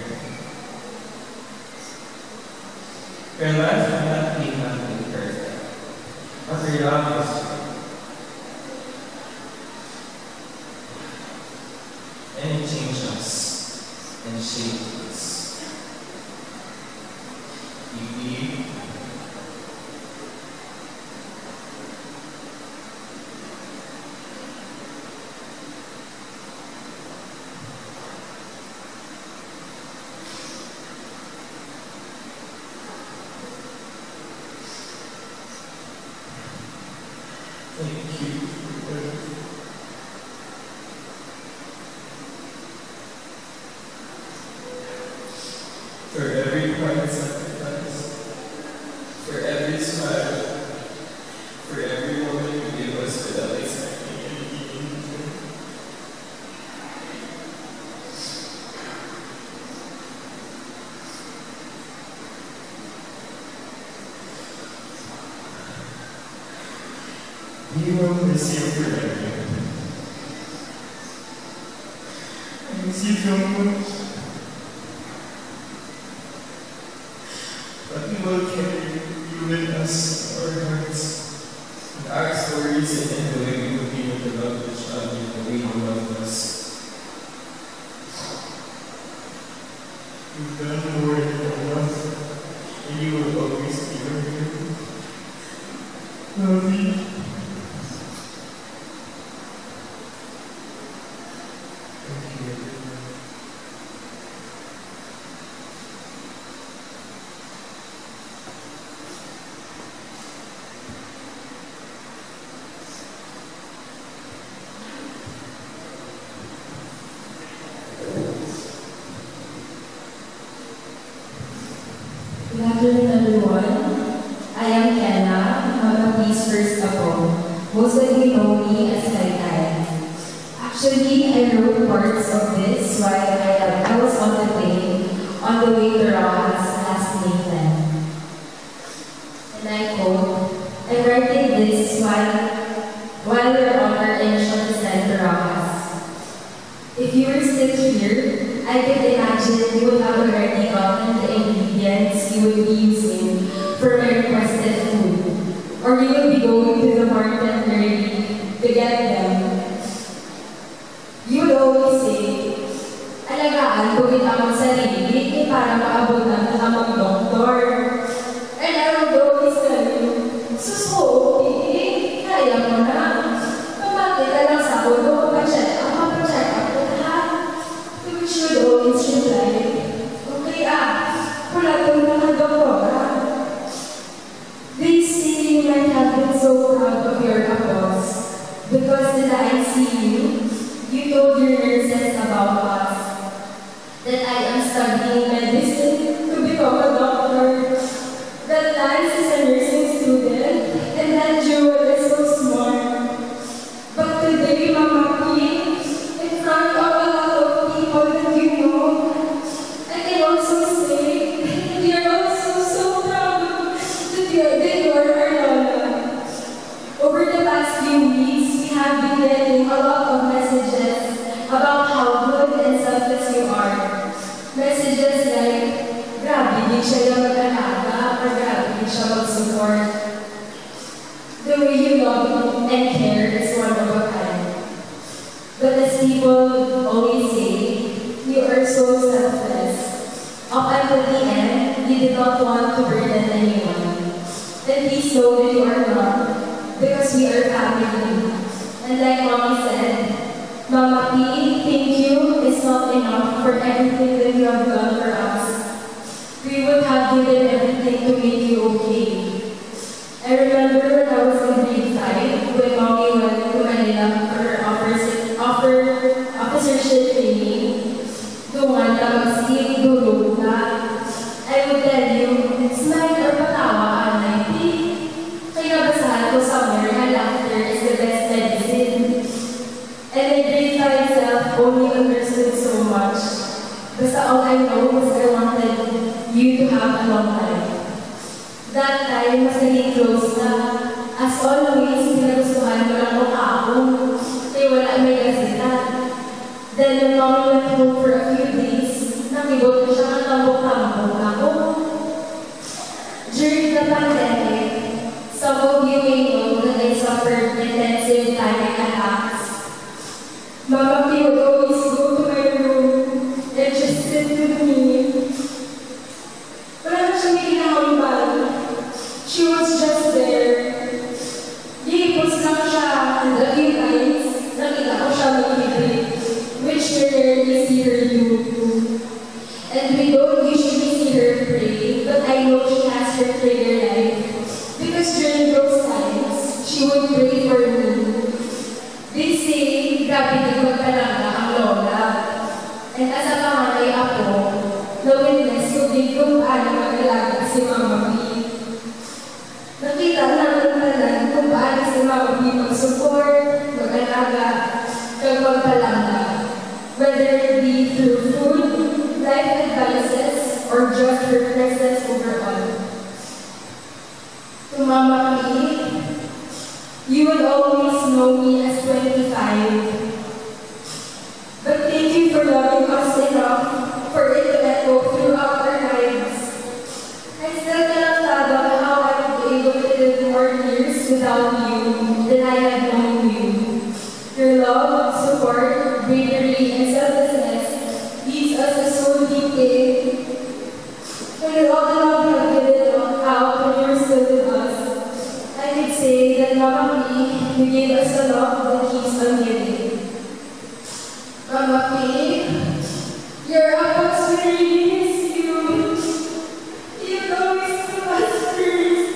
Her life may not be completely perfect, but her love is true. And it changed us and shaped us. We thank you for everything. For every quiet sacrifice, for every smile, for every moment you gave us without expecting anything in return. We will miss you forever. I miss you so much. But we will carry you with us in our hearts, in our stories, and in the way we continue to love each other, the way you love us. You've done more than enough, and you will always be here. Love you. Thank you, everyone. Good afternoon, everyone. I am Kenna, Mama P's first apo. Most of you know me as Kai. Actually, I wrote parts of this while I was on the plane to Rojas last May 10. And I quote, I'm writing this while we're on our initial descent to Rojas. If you were still here, I could imagine you would have already gotten the ingredients you would be using for my requested food. Or you would be going to the market early to get them. You would always say, alagaan ko kita ang sarili para maabutan ng amang doktor. And I would always tell you, suso, kaya mo na. Pamati ka lang sa ulo, pa-check up ko lahat. To which you would always reply, okay wala itong mga doktora. They say you might have been so proud of your apples because in the ICU, you told your nurses about us that I am studying medicine to become a doctor, that Lance is a nursing student, and that Jewel is so smart. But today, Mama P, in front of a lot of people that you know, I can also say that you're also so proud that you're our Lola. Over the past few weeks, we have been getting a lot of messages about how good and selfless you are. Messages like, grabe, di siya yung mag-alaga, or grabe, di siya mag-support. The way you love and care is one of a kind. But as people always say, you are so selfless. Up until the end, you did not want to burden anyone. And please know that you are not, because we are family. And like Mommy said, Mama P, thank you is not enough for everything that you have done for us. We would have given everything to make you okay. I remember when I was in grade 5, when Mommy went to Manila for her officership training, the one that was eating dulog na, I would tell you, smile or patawa ang 90. Kaya basahan ko somewhere na laughter is the best medicine. And my grade 5 self only understood so much. Basta all I know was I wanted you to have a long life. That time, mas naging close na. As always, pinagustuhan mo lang ako. Kaya wala may gasita. Then, when Mommy went home for a few days, nakibot ko siya ng tambok-tambok ako. During the pandemic, some of you may know that I suffered intensive panic attacks. Mama P would always go to my room and just sit with me. Wala na siyang hinahambal. She was just there. Gihipos lang siya, and a few times, nakita ko siya mag-hibig, which we rarely see her do. And we don't usually see her pray, but I know she has her prayer life. Because during those times, she would pray for me. They say, grabe din magpalanga ang lola. And as a panganay ako, na-witness ko din kung paano mag-alaga si Mama P. Nakita namin tanan kung paano si Mama P mag-support, mag-alaga, kag magpalanga. Whether it be through food, life advices, or just her presence overall. To Mama P, you will always know me as 25. But thank you for loving us enough for it to echo throughout our lives. I still cannot fathom how I would be able to live more years without you than I had known you. Your love, support, bravery, and selflessness leaves us a so deeply. And with all the love you have given out when you were still with us, I could say that Mama P, you gave us a love that keeps on giving. Mama P, your apples will really miss you. You always put us first.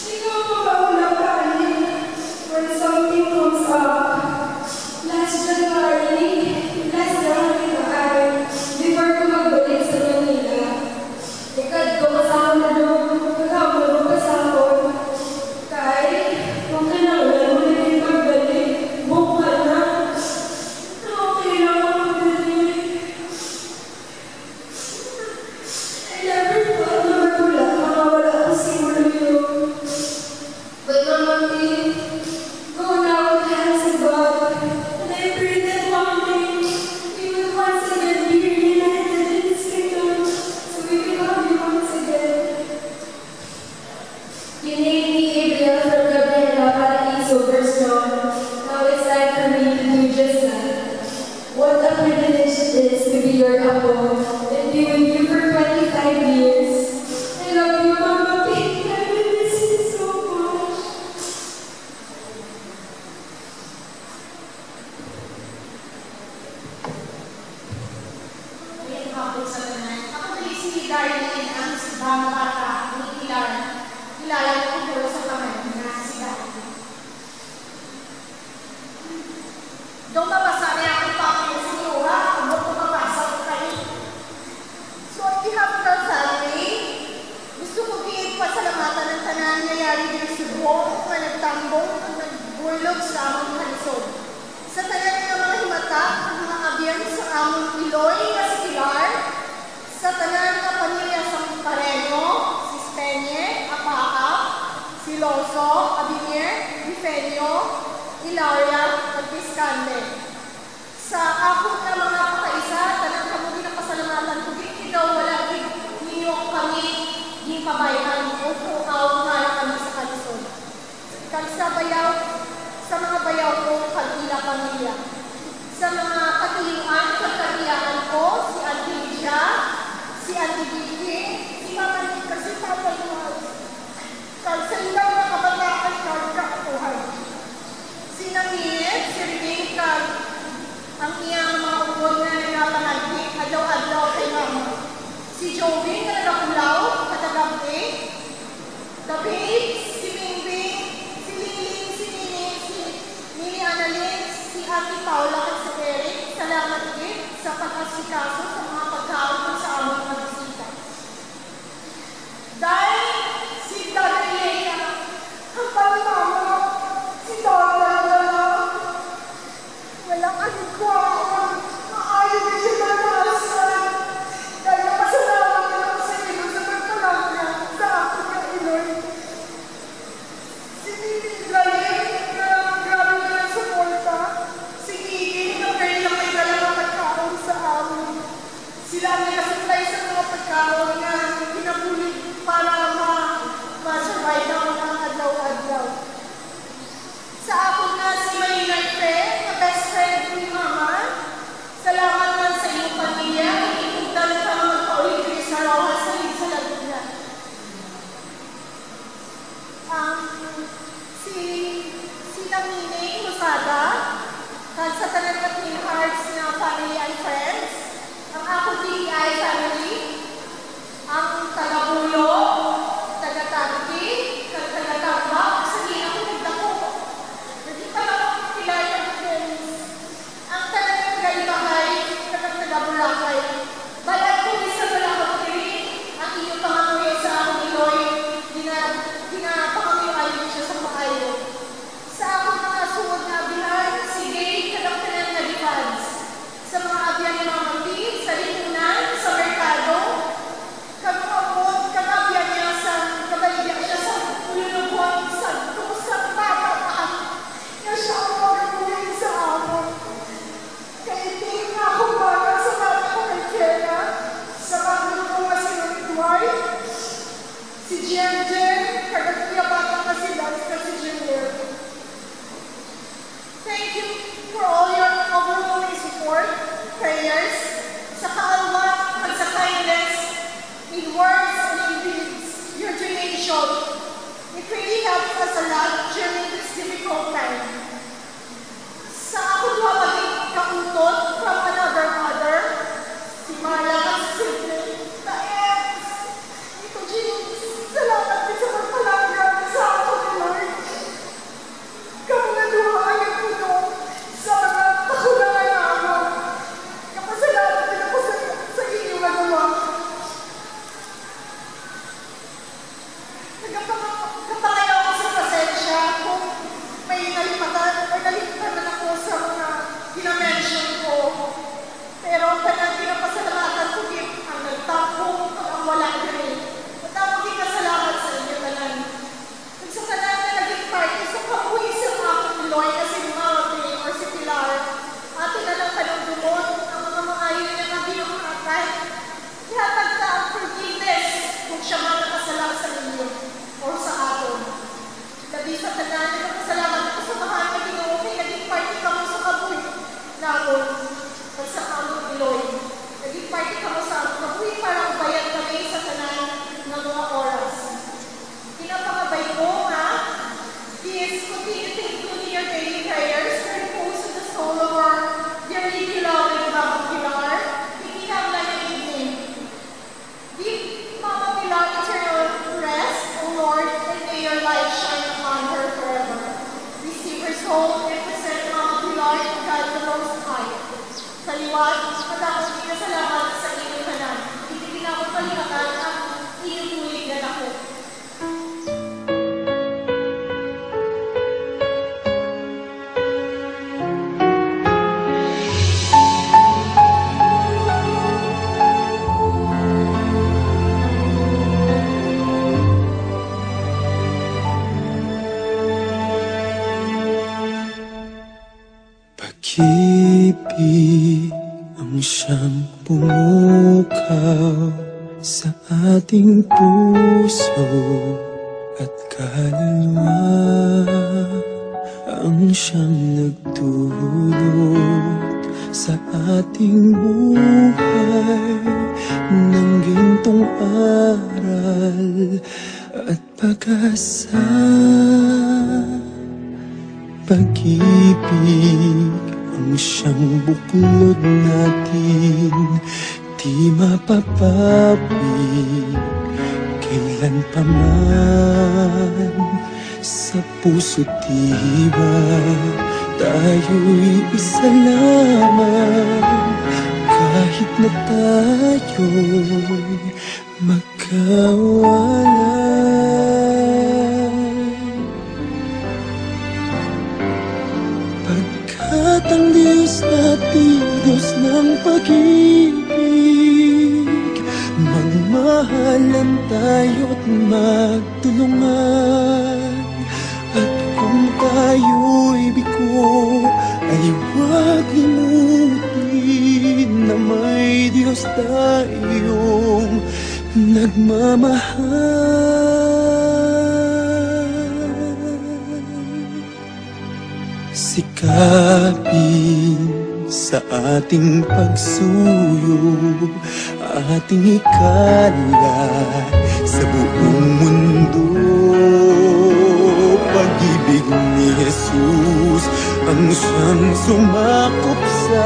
Ikaw pa ba unang when something comes up? Last January tayo, before ko magbalik sa Manila. Ikad ko kasama na doon, nagkamulong kasama. Kahit kung kailangan mo na yung pagbalik, buka na. Okay lang ako magbalik. Marlene, ang mga bata, ni kilala ko po sa kami na si Dati. Doon mabasa niya ako pa ako sa Sinura, doon ko mabasa ko kayo. So, on behalf of our family, gusto ko pasalamatan ng tanan nangyayari din sa buong na nagtambong at nagbulog sa among kalisod. Sa tanan ng mga himata, ang mga abiyang sa among Iloy na si Pilar, sa tanan ng pamilya sa Pareno, si Spenye, Apaka, si Loso, Abinier, Bifenio, Ilaria, at Viscande. Sa ako na mga pakaisa, tanan kamo din ang pasalamatan ko, ikaw wala ninyo kami di kabayan o pukaw na kami sa kalisod. Sa bayaw, sa mga bayaw ko, kagila pamilya. Sa mga katiyuan, kagkatiyaan ko, si Auntie Lydia, si Auntie Vicky, si Mama Nika, si Papa Luas. Sa ilaw na kabataan, kagkatuhan. Si Naminit, si Rebecca, ang iyang mga ubod na nagpapanagdik, adlaw-adlaw kay Mama. Si Joey na nagapulaw, katagabi, The Babes, si Bingbing, si Liling, si Nini, si Nini Annalyn, si Ate Paula at si Eric, salamat din sa pag-asikaso sa mga pagkaon sa aming magbisita. Dahil si Dada Elena, ang pangmama, si Dada Elena, walang aligwaan, maayon din siya nanasan. Dahil napasalamat din ako sa ilo sa pagpalagyan sa aking na Iloy. Si Nini Galing na grabe na lang sa Volta. Si Nini na kayo lang may dalang pagkaon sa amin. Sila ang nagasupply sa mga pagkaon na pinabulit para ma-survive ang mga adlaw-adlaw. Sa ako na si Maynard Fe, na best friend ni Mama, salamat man sa iyong pamilya. Ipuntan ka mga kaulit sa Rojas sa Laguna. Si Lamine Musada, sa tanan ng Twin Hearts na family and friends, ang ako DEI family, ang taga-Bulo, taga-Tagpi, taga-Tambak, sa ginang nagdako. Hindi pa lang ako kilala ng friends. Ang tanan ng Galibahay, taga-Bulakay. Balag ko isa wala ko kiri, ang iyo pangamuya sa akong Iloy, pinapangamuyan din siya sa maayo. Sa akong mga suod na abihan, si Gay, kadaktanan na dipads. Sa mga abihan ng mga mapin, sa lipunan, sa merkado, kag-amot, kag-abihan niya sa kabaligyan siya sa ululubon, sa kusang babataan. Niya siya ang magamuhin sa amon. Kaiting na akong bagal sa mga kakakera, sa mga ko nga si Nonitway, si Jen, kagagkiyabata na si Lance na si Jenner. Thank you for all your overwhelming support, prayers, sa kaalwan at sa kindness, in words and in deeds, your donation. It really helps us a lot during this difficult time. Sa ako doon maging kautot from another mother, si Marla at si Sidney, na ex, ito James, salamat din sa magpalanggan sa ako ni Lord. Kamungaluhaan ko doon sa mga kakulangan naman. Kapasalamat din ako sa inyong nagawa. Nagkapangayaw ako sa pasensya kung may nalipatan ako sa mga ginamention ko. Pero pinapasalamatan ko din ang nagtapong at ang walang galing. At ako din kasalamat sa inyo tanan. At sa tanan na naging party sa kabuhisang akong Iloy na si Mama or si Pilar, ato na lang tanong dumon ang mga maayon niya na binukatan. Ihatag ka ang forgiveness kung siya man nakasalamat sa inyo o sa aton. Labi sa tanan, nagpasalamat ako sa mahal na Ginoo kay naging party ka mo sa kabuhi naon at sa among Iloy. Naging party ka mo sa among kabuhi para ubayan kami sa tanan ng mga oras. Pinapangabay ko nga, please continue to include your daily prayers for the repose of the soul of our dearly beloved Mama Pilar, Pinaglan ng evening. Give buwan at ako pinasalamat sa inyong hanan. Titigin ako palihatan ang iyong tuwid na ako. Pag-ibig ang siyang pumukaw sa ating puso at kaluluwa, ang siyang nagdulot sa ating buhay ng gintong aral at pag-asa. Pag-ibig ang siyang buklod natin, di mapapawid kailan pa man. Sa puso't diwa tayo'y isa lamang, kahit na tayo'y magkawalan. Pagkat ang Diyos natin, Diyos ng pag-ibig, magmahalan tayo't magtulungan. At kung tayo'y bigo, ay huwag limutin na may Diyos tayong nagmamahal. Sikapin sa ating pagsuyo, ating ikalat sa buong mundo. Pag-ibig ni Jesus ang siyang sumakop sa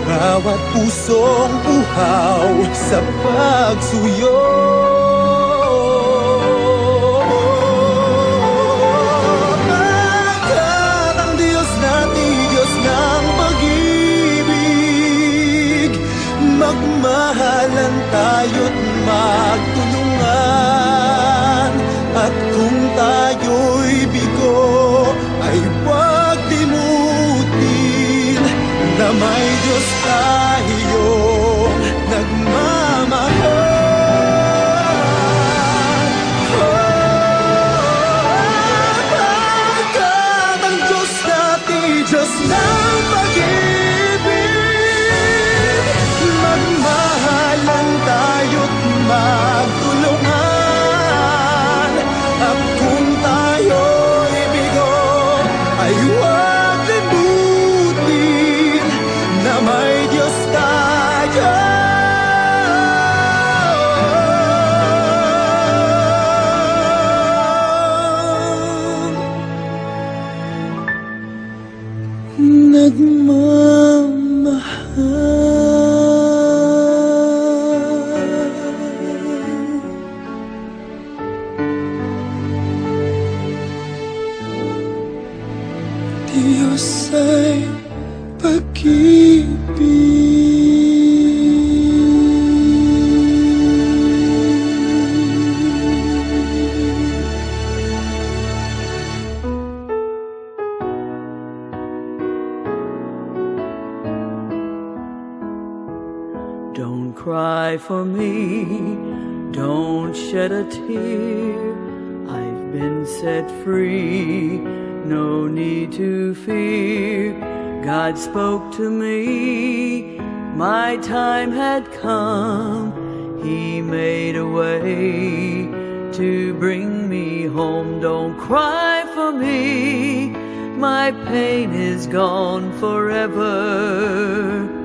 bawat pusong uhaw sa pagsuyo. Pagkat ang Diyos natin, Diyos ng pag-ibig, magmahalan tayo't magtulungan. At kung tayo'y bigo, ay huwag limutin na may Diyos tayong nagmamahal. Pagkat ang Diyos natin, Diyos ng pag-ibig, magmahalan tayo't magtulungan. At kung tayo'y bigo, ay huwag limutin na may Diyos tayo nagmamahal. Diyos ay pag-ibig. Don't cry for me, don't shed a tear. I've been set free, no need to fear. God spoke to me, my time had come. He made a way to bring me home. Don't cry for me, my pain is gone forever.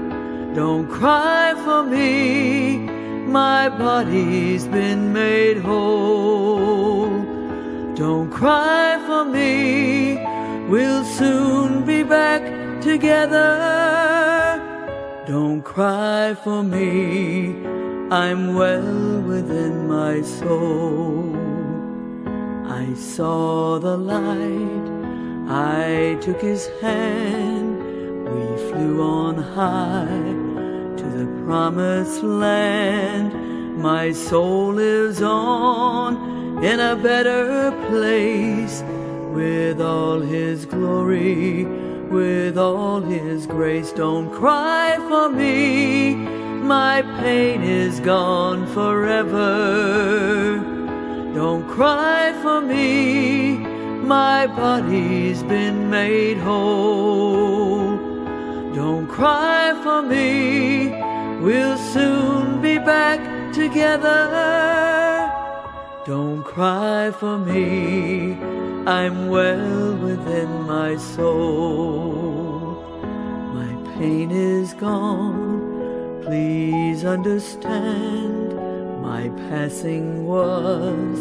Don't cry for me, my body's been made whole. Don't cry for me, we'll soon be back together. Don't cry for me, I'm well within my soul. I saw the light, I took his hand, we flew on high to the promised land. My soul lives on in a better place, with all His glory, with all His grace. Don't cry for me, my pain is gone forever. Don't cry for me, my body's been made whole. Don't cry for me, we'll soon be back together. Don't cry for me, I'm well within my soul. My pain is gone, please understand. My passing was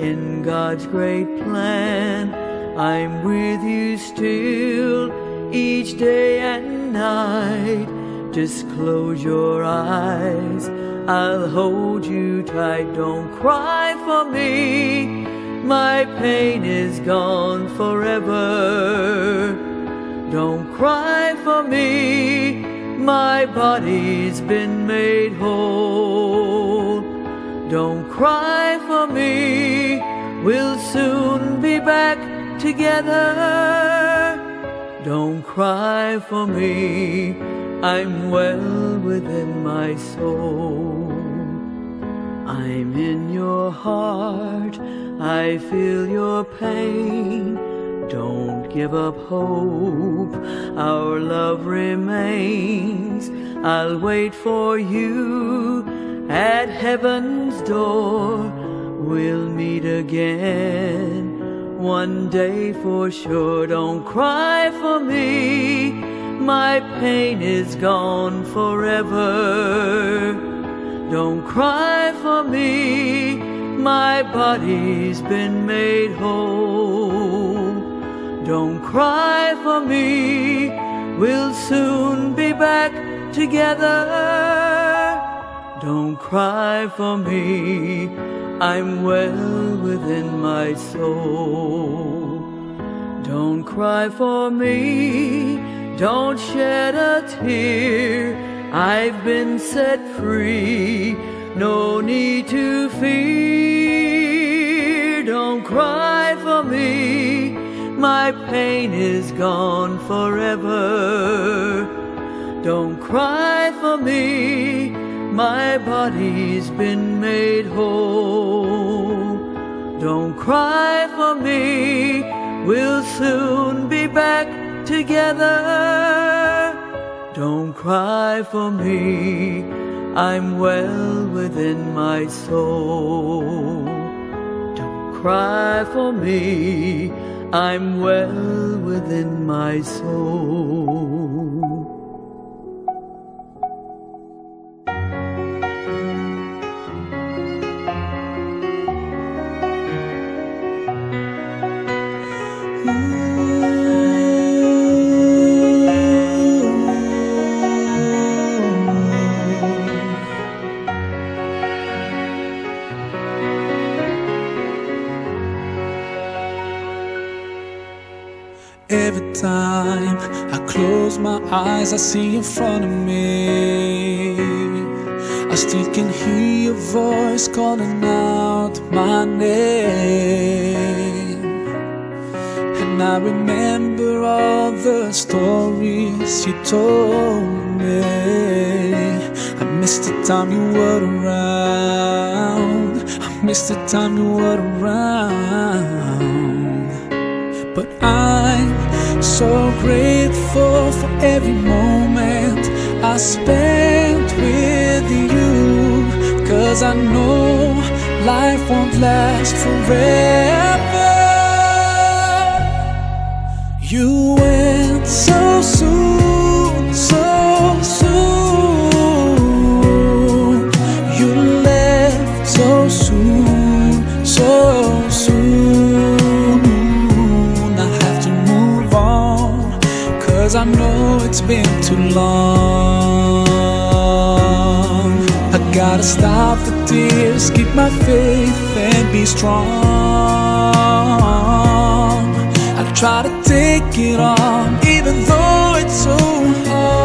in God's great plan. I'm with you still each day and night. Just close your eyes, I'll hold you tight. Don't cry for me, my pain is gone forever. Don't cry for me, my body's been made whole. Don't cry for me, we'll soon be back together. Don't cry for me, I'm well within my soul. I'm in your heart, I feel your pain. Don't give up hope, our love remains. I'll wait for you at heaven's door. We'll meet again one day for sure. Don't cry for me, my pain is gone forever. Don't cry for me, my body's been made whole. Don't cry for me, we'll soon be back together. Don't cry for me, I'm well within my soul. Don't cry for me, don't shed a tear. I've been set free, no need to fear. Don't cry for me, my pain is gone forever. Don't cry for me, my body's been made whole. Don't cry for me, we'll soon be back together. Don't cry for me, I'm well within my soul. Don't cry for me, I'm well within my soul. Every time I close my eyes, I see in front of me. I still can hear your voice calling out my name. And I remember all the stories you told me. I miss the time you were around. I miss the time you were around. But I'm so grateful for every moment I spent with you, 'cause I know life won't last forever. You went so soon, so soon. You left so soon, so soon. I know it's been too long. I gotta stop the tears, keep my faith and be strong. I try to take it on, even though it's so hard.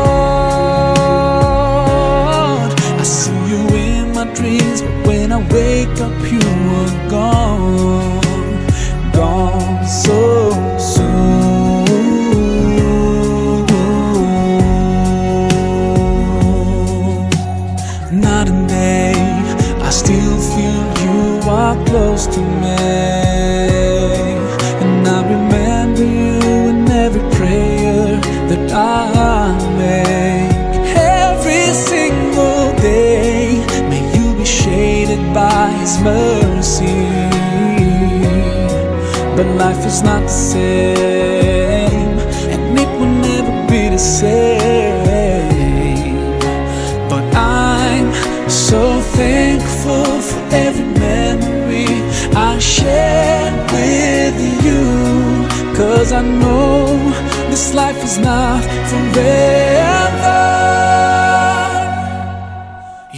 I see you in my dreams, but when I wake up you are gone, gone so soon. Night and day, I still feel you are close to me, and I remember you in every prayer that I make. Every single day, may you be shaded by His mercy. But life is not the same, and it will never be the same. But I'm so thankful for every memory I shared with you, 'cause I know this life is not forever.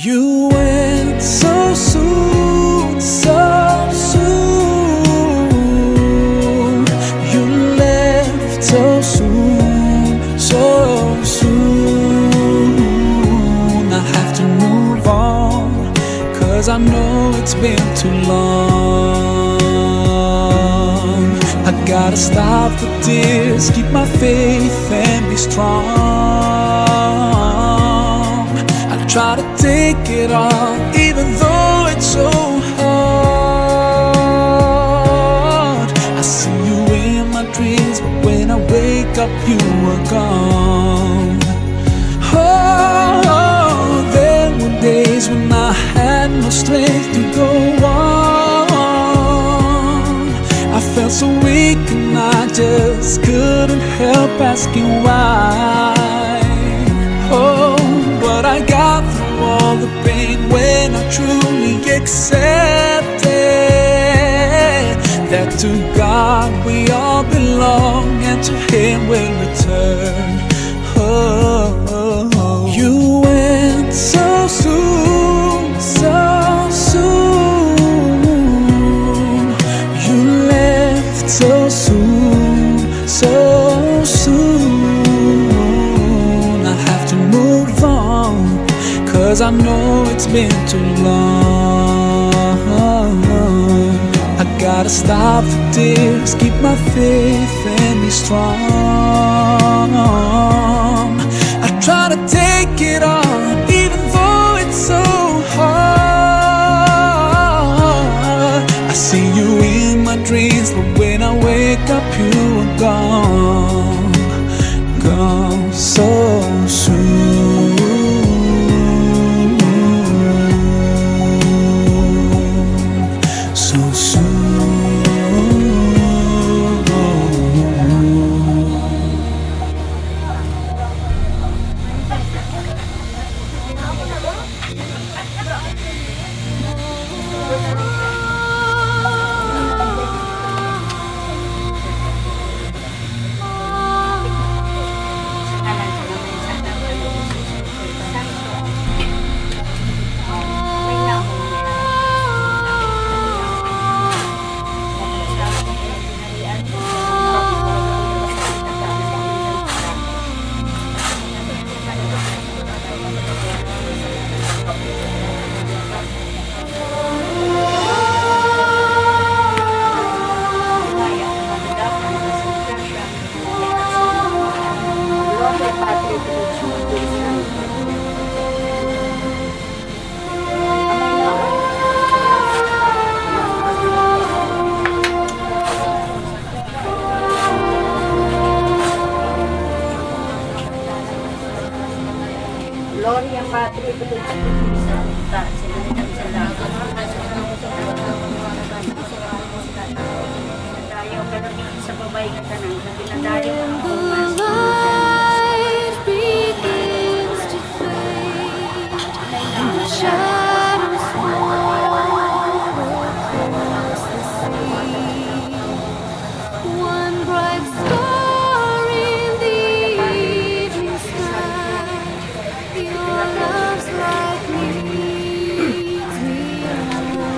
You went so soon, so soon. You left so soon, so soon. I have to move on, 'cause I know it's been too long. I gotta stop the tears, keep my faith and be strong. I try to take it on, even though it's so hard. I see you in my dreams, but when I wake up you are gone. Oh, there were days when I had no strength to go on. I felt so weak and I just couldn't help asking why. Oh, but I got through all the pain when I truly accepted that to God we all belong, and to Him we'll return. Oh, you went so soon, so soon. You left so soon, so soon. I have to move on, 'cause I know it's been too long. I gotta stop the tears, keep my faith and be strong. I try to take it on, even though it's so hard. I see you in my dreams, but when I wake up you are gone, gone so soon. So Gloria Patri, Dayaw ka na sa babae ka na, dayaw ka na. Begins to fade, shadows fall across the sea. One bright star in the evening sky, your love's light leads me on.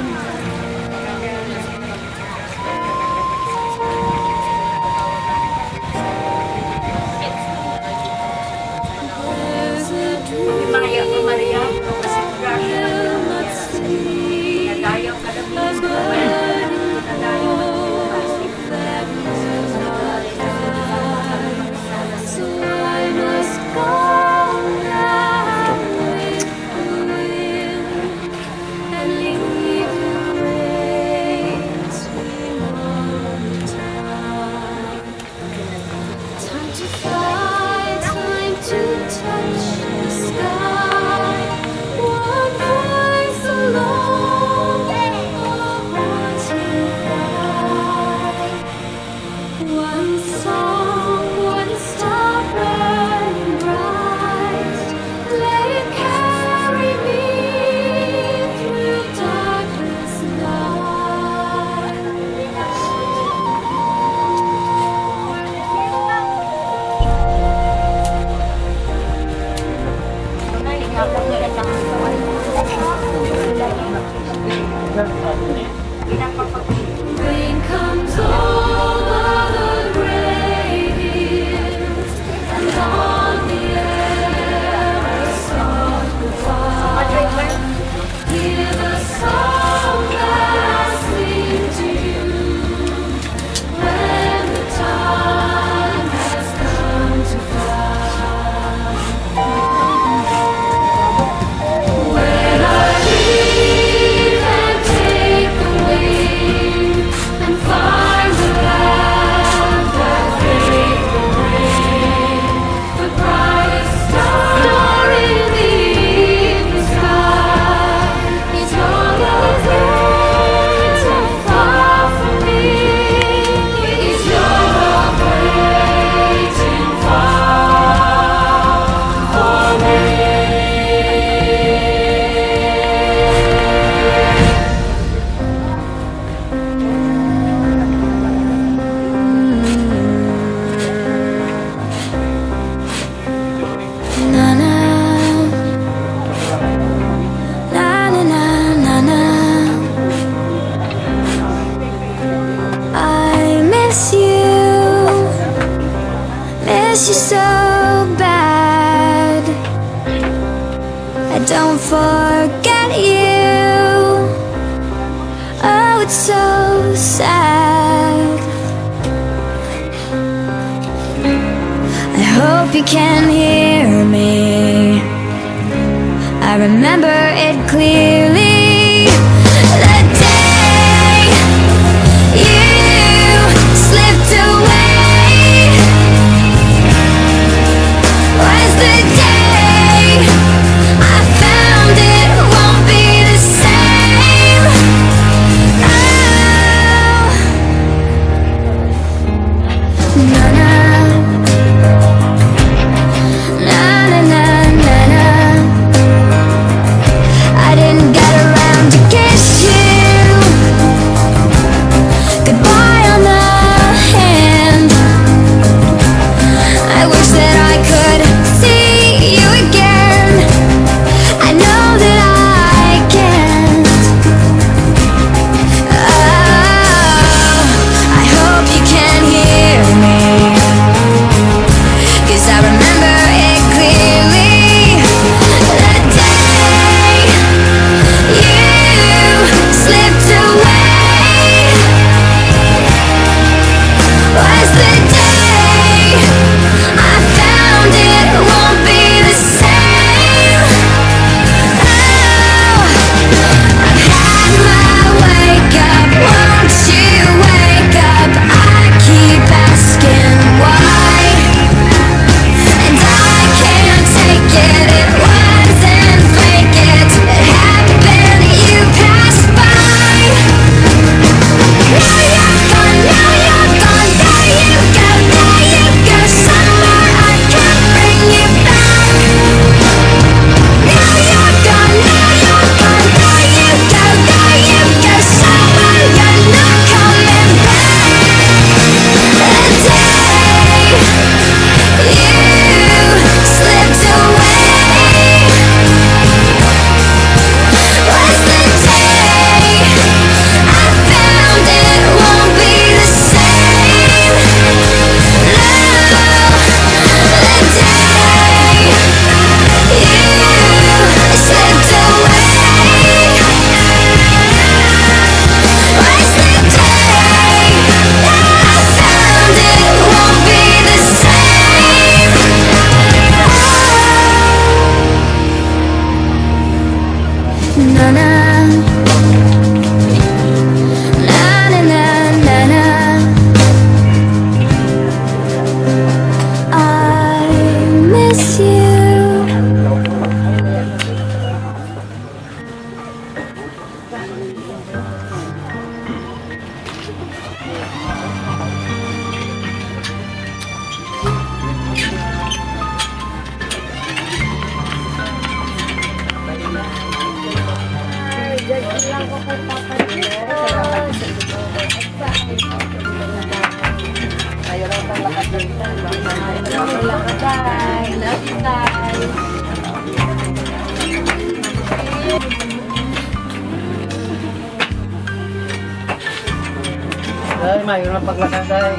don't forget you. Oh, it's so sad. I hope you can hear me. I remember it clearly. The day you slipped away was the day I found it won't be the same. Oh, na-na, na-na-na-na-na. I didn't get around to kiss you goodbye on the hand. I wish that I could see you again. I know that I can't. Oh, I hope you can hear me, 'cause I remember it clearly. The day you slipped away was the day I found it won't be the same. Oh, I've had my wake up, won't you wake up? I keep asking why, and I can't take it. It wasn't fake, it happened, you passed by. Now you're gone, now you're gone, there you go, there you go. Somewhere I can't bring you back. Now you're gone, now you're gone, there you go, there you go. Somewhere you're not coming back. The day you slipped away was the day I found it won't be the same. No, the day you slipped away was the day I found it won't be the same. Na na na na na na. I miss you. Ay, mayroon na paglakad ay.